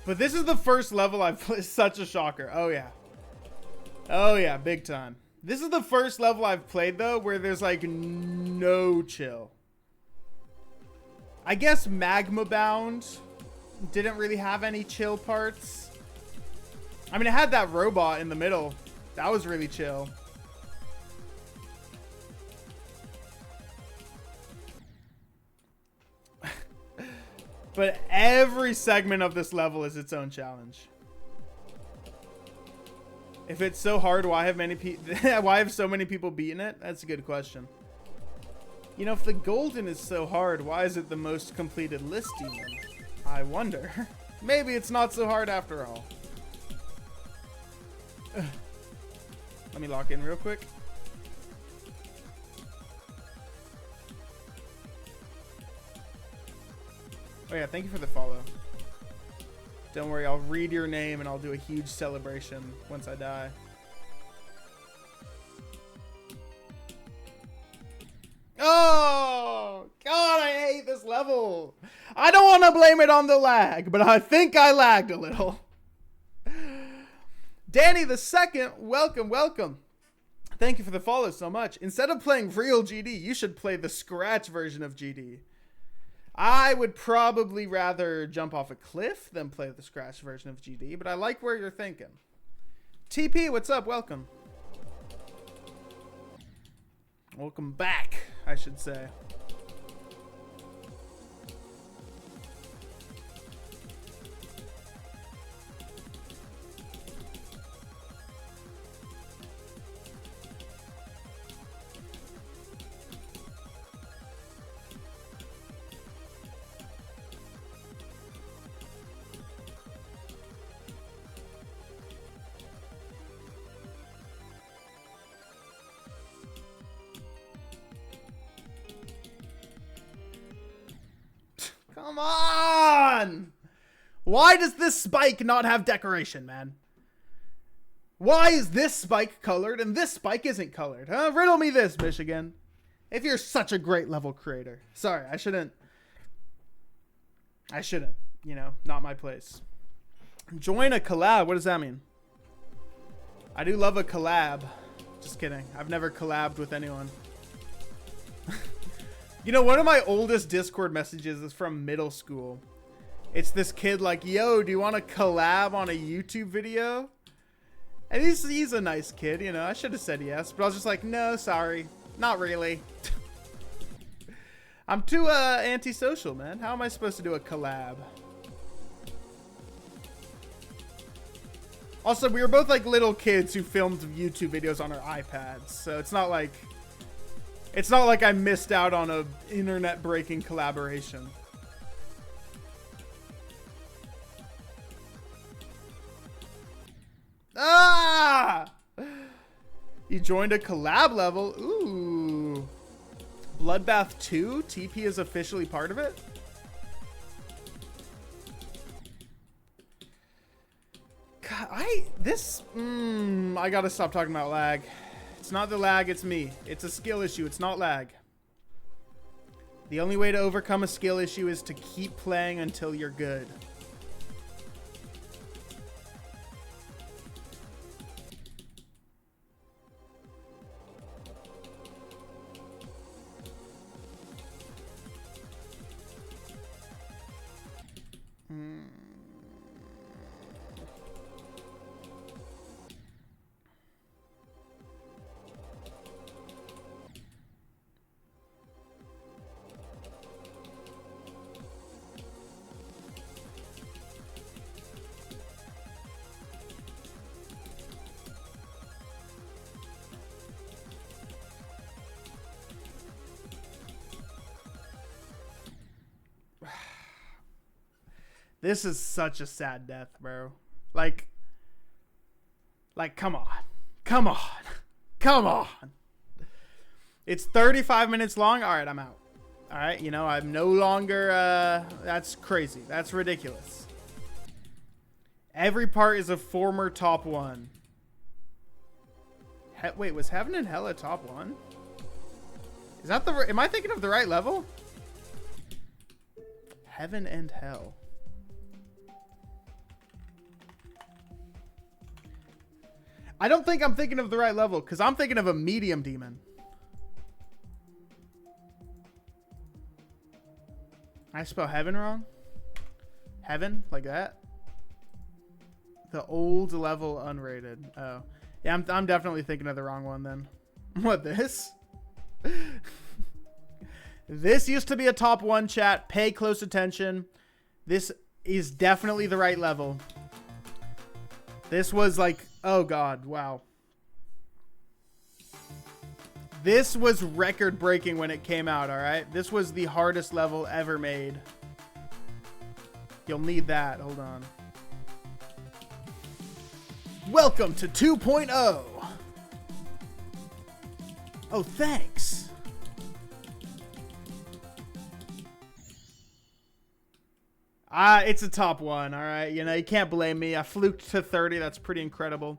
But this is the first level I've played. Such a shocker. Oh, yeah. Oh, yeah. Big time. This is the first level I've played, though, where there's, like, no chill. I guess Magma Bound didn't really have any chill parts. I mean, it had that robot in the middle. That was really chill. But every segment of this level is its own challenge. If it's so hard, why have so many people beaten it? That's a good question. You know, if the golden is so hard, why is it the most completed list even? I wonder. Maybe it's not so hard after all. Let me lock in real quick. Oh yeah, thank you for the follow. Don't worry, I'll read your name and I'll do a huge celebration once I die. Oh, God, I hate this level. I don't want to blame it on the lag, but I think I lagged a little. Danny the Second, welcome, welcome. Thank you for the follow so much. Instead of playing real GD, you should play the scratch version of GD. I would probably rather jump off a cliff than play the scratch version of GD, but I like where you're thinking. TP, what's up? Welcome. Welcome back, I should say. Come on! Why does this spike not have decoration, man? Why is this spike colored and this spike isn't colored? Huh? Riddle me this, Michigan. If you're such a great level creator. Sorry, I shouldn't. You know, not my place. Join a collab. What does that mean? I do love a collab. Just kidding. I've never collabed with anyone. You know, one of my oldest Discord messages is from middle school. It's this kid like, yo, do you want to collab on a YouTube video? And he's a nice kid, you know. I should have said yes, but I was just like, no, sorry. Not really. I'm too antisocial, man. How am I supposed to do a collab? Also, we were both like little kids who filmed YouTube videos on our iPads, so it's not like I missed out on a internet-breaking collaboration. Ah! You joined a collab level. Ooh. Bloodbath 2? TP is officially part of it? God, I gotta stop talking about lag. It's not the lag, it's me. It's a skill issue, it's not lag. The only way to overcome a skill issue is to keep playing until you're good. This is such a sad death, bro. Like, come on. Come on. Come on. It's 35 minutes long. All right, I'm out. All right, you know, I'm no longer, that's crazy. That's ridiculous. Every part is a former top 1. Wait, was Heaven and Hell a top 1? Is that the, am I thinking of the right level? Heaven and Hell. I don't think I'm thinking of the right level, because I'm thinking of a medium demon. I spell heaven wrong? Heaven? Like that? The old level unrated. Oh. Yeah, I'm definitely thinking of the wrong one then. What, this? This used to be a top 1, chat. Pay close attention. This is definitely the right level. This was like... Oh god, wow. This was record breaking when it came out, alright? This was the hardest level ever made. You'll need that, hold on. Welcome to 2.0. Oh, thanks. It's a top 1, all right? You know, you can't blame me. I fluked to 30. That's pretty incredible.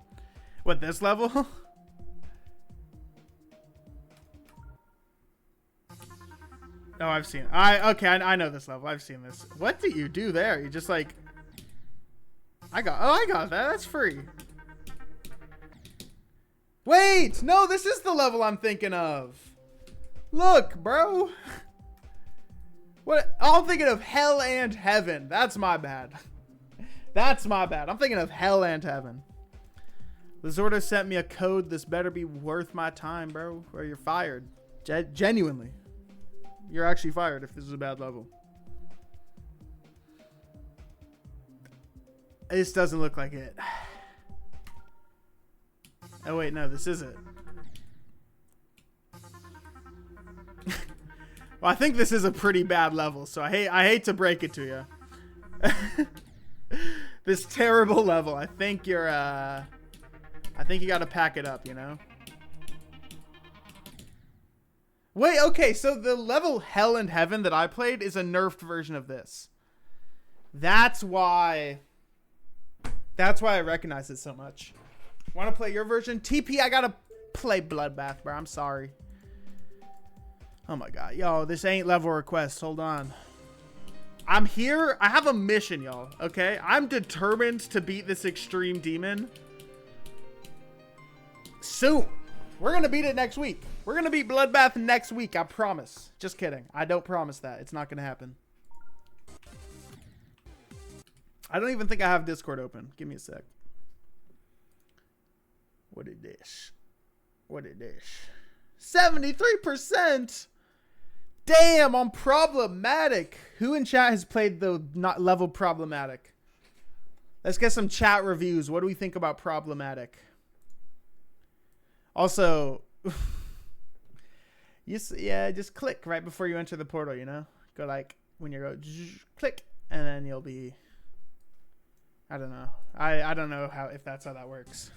What, this level? Oh, I've seen it. Okay, I know this level. I've seen this. What did you do there? You just like... I got that. That's free. Wait! No, this is the level I'm thinking of. Look, bro. What? Oh, I'm thinking of Hell and Heaven. That's my bad. That's my bad. I'm thinking of Hell and Heaven. Lizordo sent me a code. This better be worth my time, bro, or you're fired. Genuinely. You're actually fired if this is a bad level. This doesn't look like it. Oh, wait, no, this is it. Well, I think this is a pretty bad level, so I hate to break it to you. This terrible level. I think you're I think you got to pack it up, you know. Wait, okay, so the level Hell and Heaven that I played is a nerfed version of this. That's why I recognize it so much. Want to play your version? TP, I got to play Bloodbath, bro. I'm sorry. Oh my god. Yo, this ain't level request. Hold on. I'm here. I have a mission, y'all. Okay? I'm determined to beat this extreme demon soon. We're going to beat it next week. We're going to beat Bloodbath next week. I promise. Just kidding. I don't promise that. It's not going to happen. I don't even think I have Discord open. Give me a sec. What is this? What is this? 73%? Damn, I'm problematic. Who in chat has played the not level problematic? Let's get some chat reviews. What do we think about problematic? Also, yeah, just click right before you enter the portal, you know? Go like, when you go, click, and then you'll be, I don't know. I don't know if that's how that works.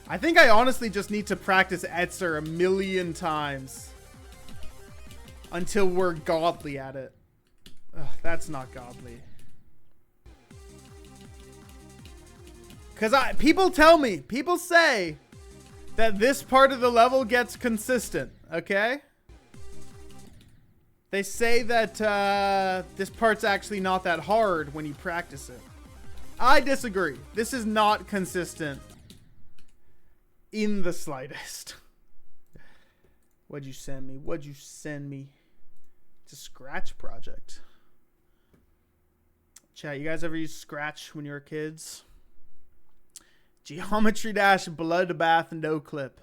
I think I honestly just need to practice Etzer a million times until we're godly at it. Ugh, that's not godly. Because people tell me, people say that this part of the level gets consistent, okay? They say that this part's actually not that hard when you practice it. I disagree. This is not consistent in the slightest. What'd you send me? What'd you send me? It's a Scratch project. Chat, you guys ever use Scratch when you were kids? Geometry Dash, Bloodbath, no clip.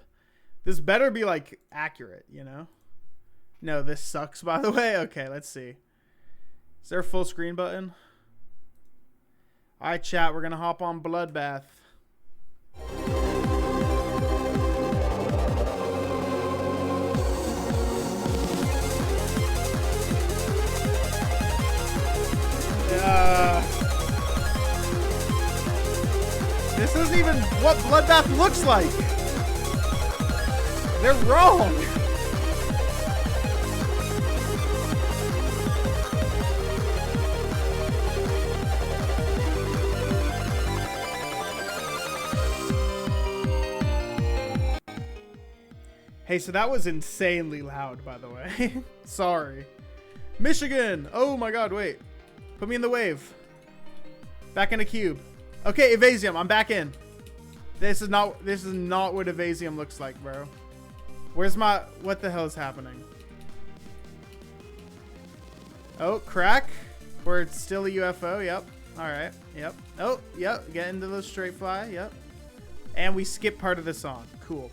This better be like accurate, you know? No, this sucks, by the way. Okay, let's see. Is there a full screen button? Alright, chat, we're gonna hop on Bloodbath. This isn't even what Bloodbath looks like. They're wrong. Hey, so that was insanely loud, by the way. Sorry. Michigan. Oh my god, wait. Put me in the wave. Back in a cube. Okay, Evasium, I'm back in. This is not what Evasium looks like, bro. Where's my, what the hell is happening? Oh, crack. Where it's still a UFO, yep. Alright, yep. Oh, yep, get into the straight fly, yep. And we skip part of the song, cool.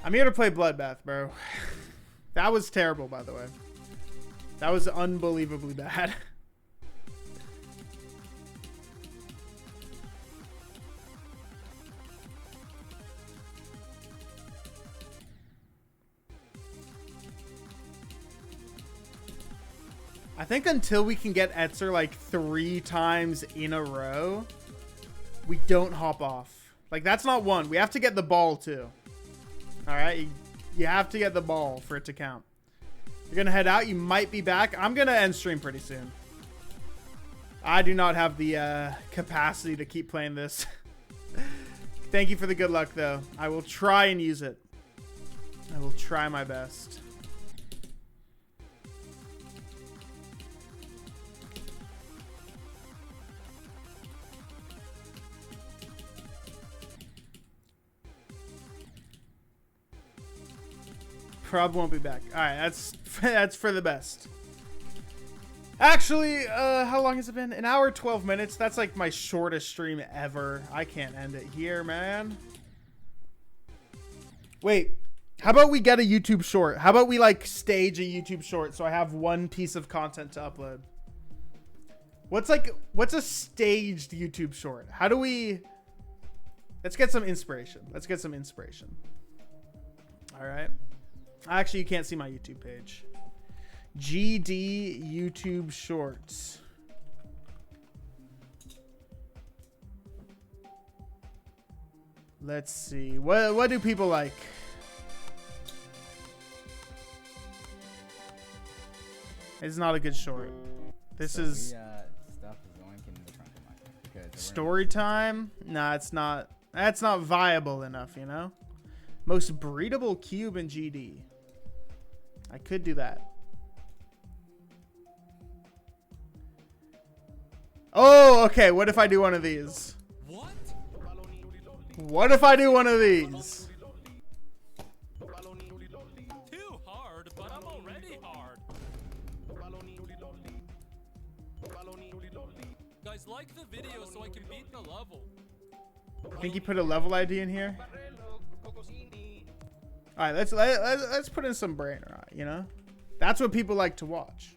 I'm here to play Bloodbath, bro. That was terrible, by the way. That was unbelievably bad. I think until we can get Etzer like 3 times in a row, we don't hop off. Like, that's not one. We have to get the ball, too. Alright? You have to get the ball for it to count. You're going to head out. You might be back. I'm going to end stream pretty soon. I do not have the capacity to keep playing this. Thank you for the good luck, though. I will try and use it. I will try my best. Prob won't be back. All right, that's for the best. Actually, how long has it been? An hour, 12 minutes. That's like my shortest stream ever. I can't end it here, man. Wait, how about we get a YouTube short? How about we like stage a YouTube short so I have one piece of content to upload? What's a staged YouTube short? How do we... Let's get some inspiration. Let's get some inspiration. All right. Actually, you can't see my YouTube page. GD YouTube Shorts. Let's see. What do people like? It's not a good short. This is stuff is going in the trunk of my because story time. Nah, it's not. That's not viable enough, you know? Most breedable cube in GD. I could do that. Oh, okay. What if I do one of these? What? What if I do one of these? Too hard, but I'm already hard. Guys, like the video so I can beat the level. I think you put a level ID in here. All right, let's put in some brain rot, you know? That's what people like to watch.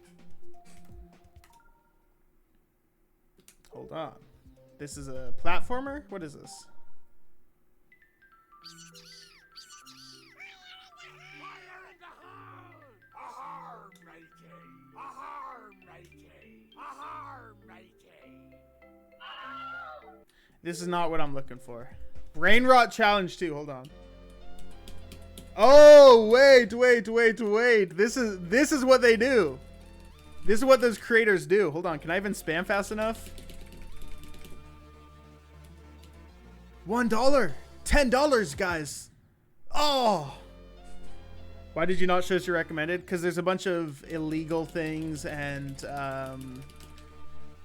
Hold on. This is a platformer? What is this? This is not what I'm looking for. Brain rot challenge 2. Hold on. Oh, wait. This is what they do. This is what those creators do. Hold on. Can I even spam fast enough? $1. $10, guys. Oh. Why did you not show us your recommended? Because there's a bunch of illegal things and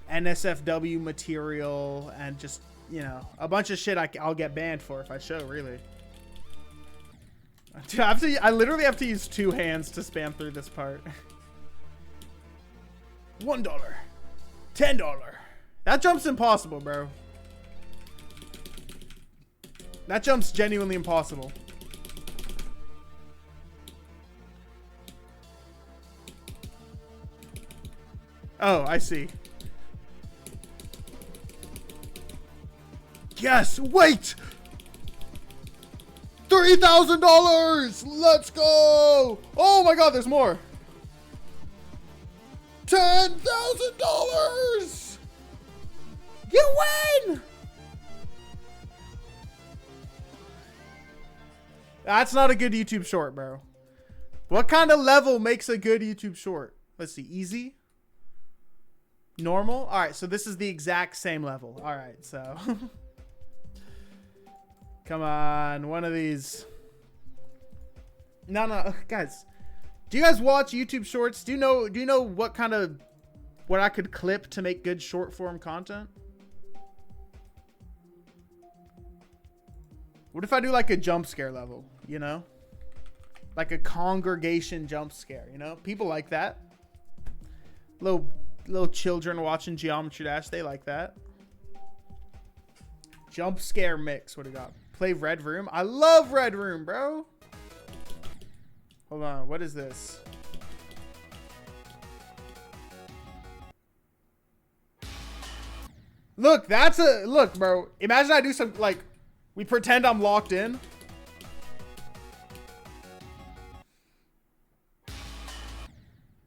NSFW material and just, you know, a bunch of shit I'll get banned for if I show, really. I literally have to use 2 hands to spam through this part. $1. $10. That jump's impossible, bro. That jump's genuinely impossible. Oh, I see. Yes, wait! $3,000! Let's go! Oh my god, there's more. $10,000! You win! That's not a good YouTube short, bro. What kind of level makes a good YouTube short? Let's see. Easy? Normal? Alright, so this is the exact same level. Alright, so... Come on, one of these. No, guys. Do you guys watch YouTube shorts? Do you know what I could clip to make good short form content? What if I do like a jump scare level, you know? Like a congregation jump scare, you know? People like that. Little children watching Geometry Dash, they like that. Jump scare mix, what do you got? Play Red Room. I love Red Room, bro. Hold on, what is this? Look, look, bro. Imagine I do some, like, we pretend I'm locked in.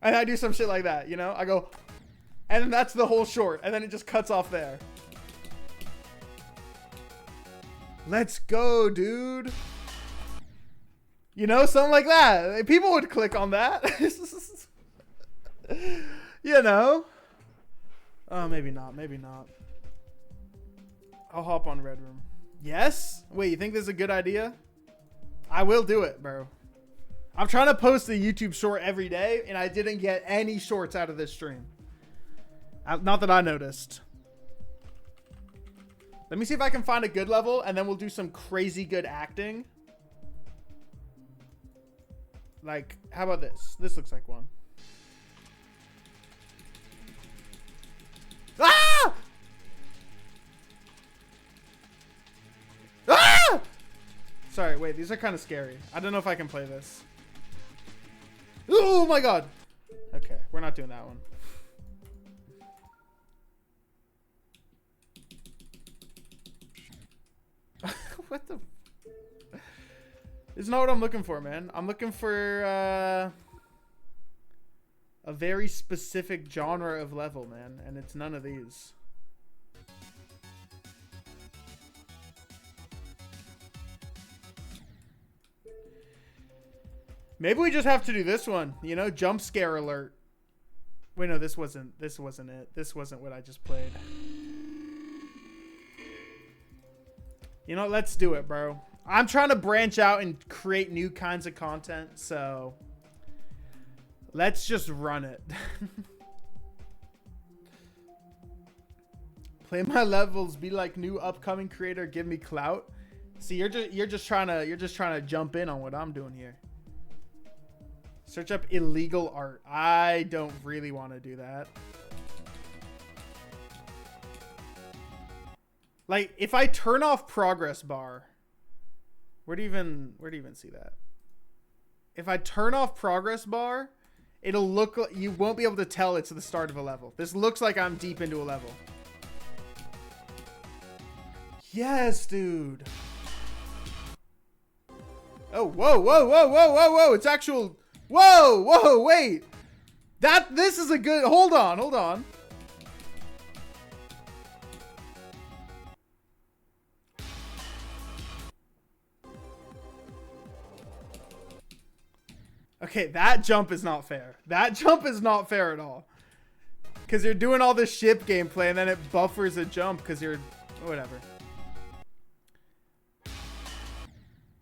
And I do some shit like that, you know? I go, and then that's the whole short. And then it just cuts off there. Let's go, dude. You know, something like that. People would click on that. You know. Oh, maybe not. Maybe not. I'll hop on Red Room. Yes? Wait, you think this is a good idea? I will do it, bro. I'm trying to post a YouTube short every day, and I didn't get any shorts out of this stream. Not that I noticed. Let me see if I can find a good level, and then we'll do some crazy good acting. Like, how about this? This looks like one. Ah! Ah! Sorry, wait, these are kind of scary. I don't know if I can play this. Oh my god. Okay, we're not doing that one. What the? It's not what I'm looking for, man. I'm looking for a very specific genre of level, man, and it's none of these. Maybe we just have to do this one, you know, jump scare alert. Wait, no, this wasn't it. This wasn't what I just played. You know, let's do it, bro. I'm trying to branch out and create new kinds of content, so let's just run it. Play my levels, be like new upcoming creator, give me clout. See, you're just trying to jump in on what I'm doing here. Search up illegal art. I don't really want to do that. Like, if I turn off progress bar, where do you even see that? If I turn off progress bar, it'll look like you won't be able to tell it's the start of a level. This looks like I'm deep into a level. Yes, dude. Oh, whoa, whoa, whoa, whoa, whoa, whoa. It's actual. Whoa, whoa, wait. This is a good. Hold on, hold on. Okay, that jump is not fair. That jump is not fair at all. Because you're doing all this ship gameplay and then it buffers a jump because you're... Whatever.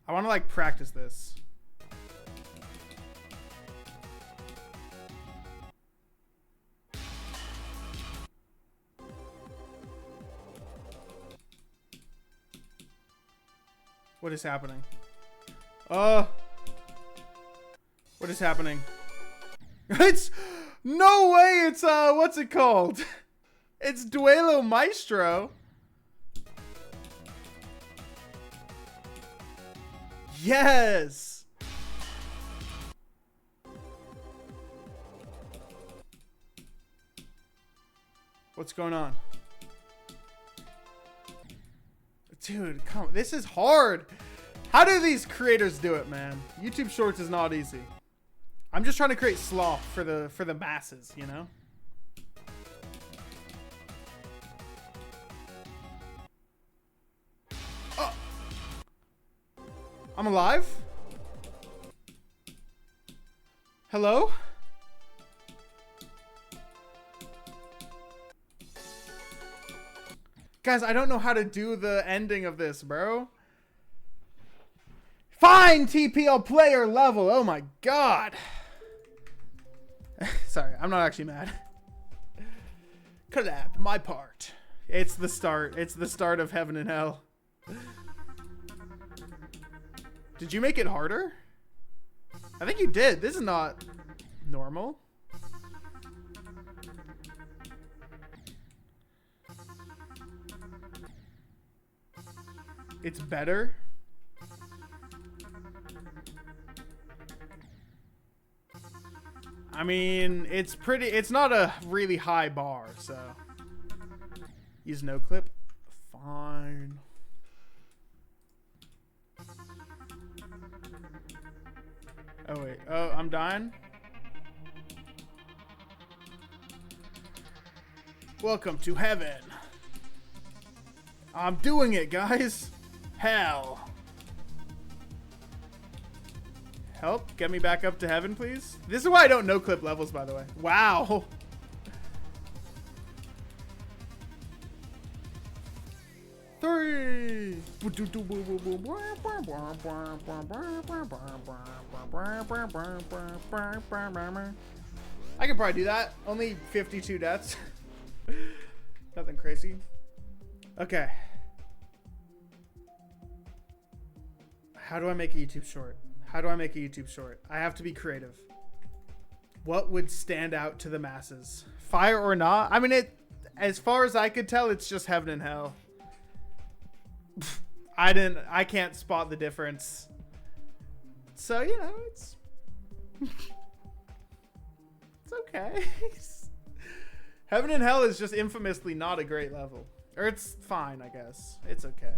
I want to, like, practice this. What is happening? What is happening? It's no way. It's what's it called? It's Duelo Maestro. Yes. What's going on? Dude, come on. This is hard. How do these creators do it, man? YouTube Shorts is not easy. I'm just trying to create sloth for the masses, you know? Oh. I'm alive? Hello? Guys, I don't know how to do the ending of this, bro. Fine, TPL player level. Oh my god. Sorry, I'm not actually mad. Collab, my part. It's the start. It's the start of heaven and hell. Did you make it harder? I think you did. This is not normal. It's better. I mean, it's not a really high bar, so. Use no clip. Fine. Oh, wait. Oh, I'm dying? Welcome to heaven. I'm doing it, guys. Hell. Help, get me back up to heaven, please. This is why I don't no clip levels, by the way. Wow. Three. I could probably do that. Only 52 deaths. Nothing crazy. Okay. How do I make a YouTube short? How do I make a YouTube short? I have to be creative. What would stand out to the masses? Fire or not? I mean, as far as I could tell, it's just heaven and hell. I can't spot the difference. So, you know, it's okay. Heaven and hell is just infamously not a great level. Or it's fine, I guess. It's okay.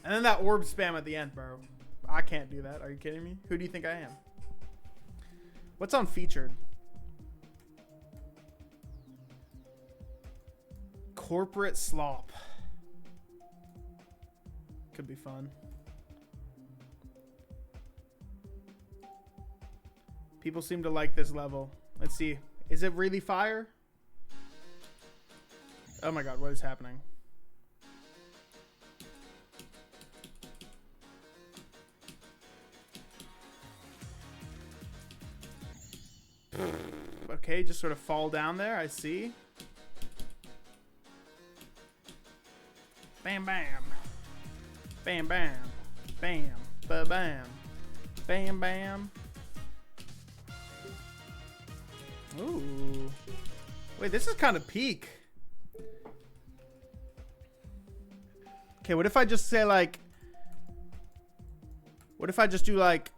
And then that orb spam at the end, bro. I can't do that. Are you kidding me? Who do you think I am? What's on featured? Corporate slop. Could be fun. People seem to like this level. Let's see. Is it really fire? Oh my god, what is happening? Okay, just sort of fall down there. I see. Bam, bam. Bam, bam. Bam. Ba-bam. Bam, bam. Ooh. Wait, this is kind of peak. Okay, what if I just say like... What if I just do like...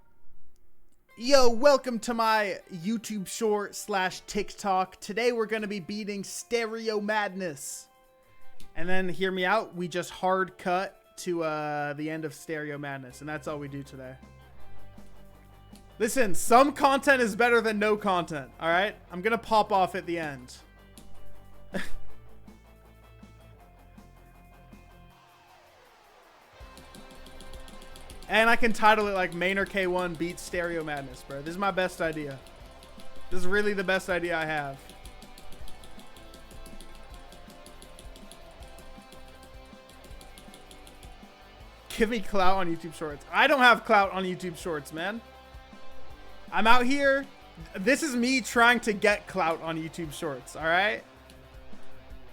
Yo, welcome to my YouTube short / TikTok. Today we're going to be beating Stereo Madness. And then, hear me out, we just hard cut to the end of Stereo Madness. And that's all we do today. Listen, some content is better than no content, alright? I'm going to pop off at the end. And I can title it like ManerK 1 beats Stereo Madness, bro. This is my best idea. This is really the best idea I have. Give me clout on YouTube Shorts. I don't have clout on YouTube Shorts, man. I'm out here. This is me trying to get clout on YouTube Shorts, all right?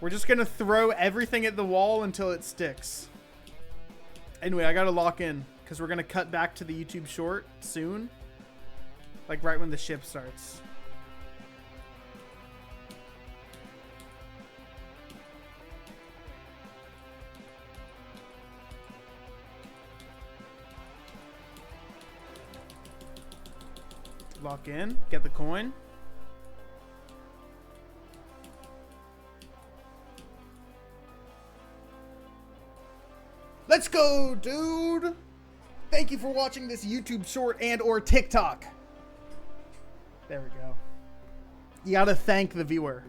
We're just going to throw everything at the wall until it sticks. Anyway, I got to lock in because we're going to cut back to the YouTube Short soon. Like right when the ship starts. Lock in, get the coin. Let's go, dude. Thank you for watching this YouTube short and or TikTok. There we go. You gotta thank the viewer.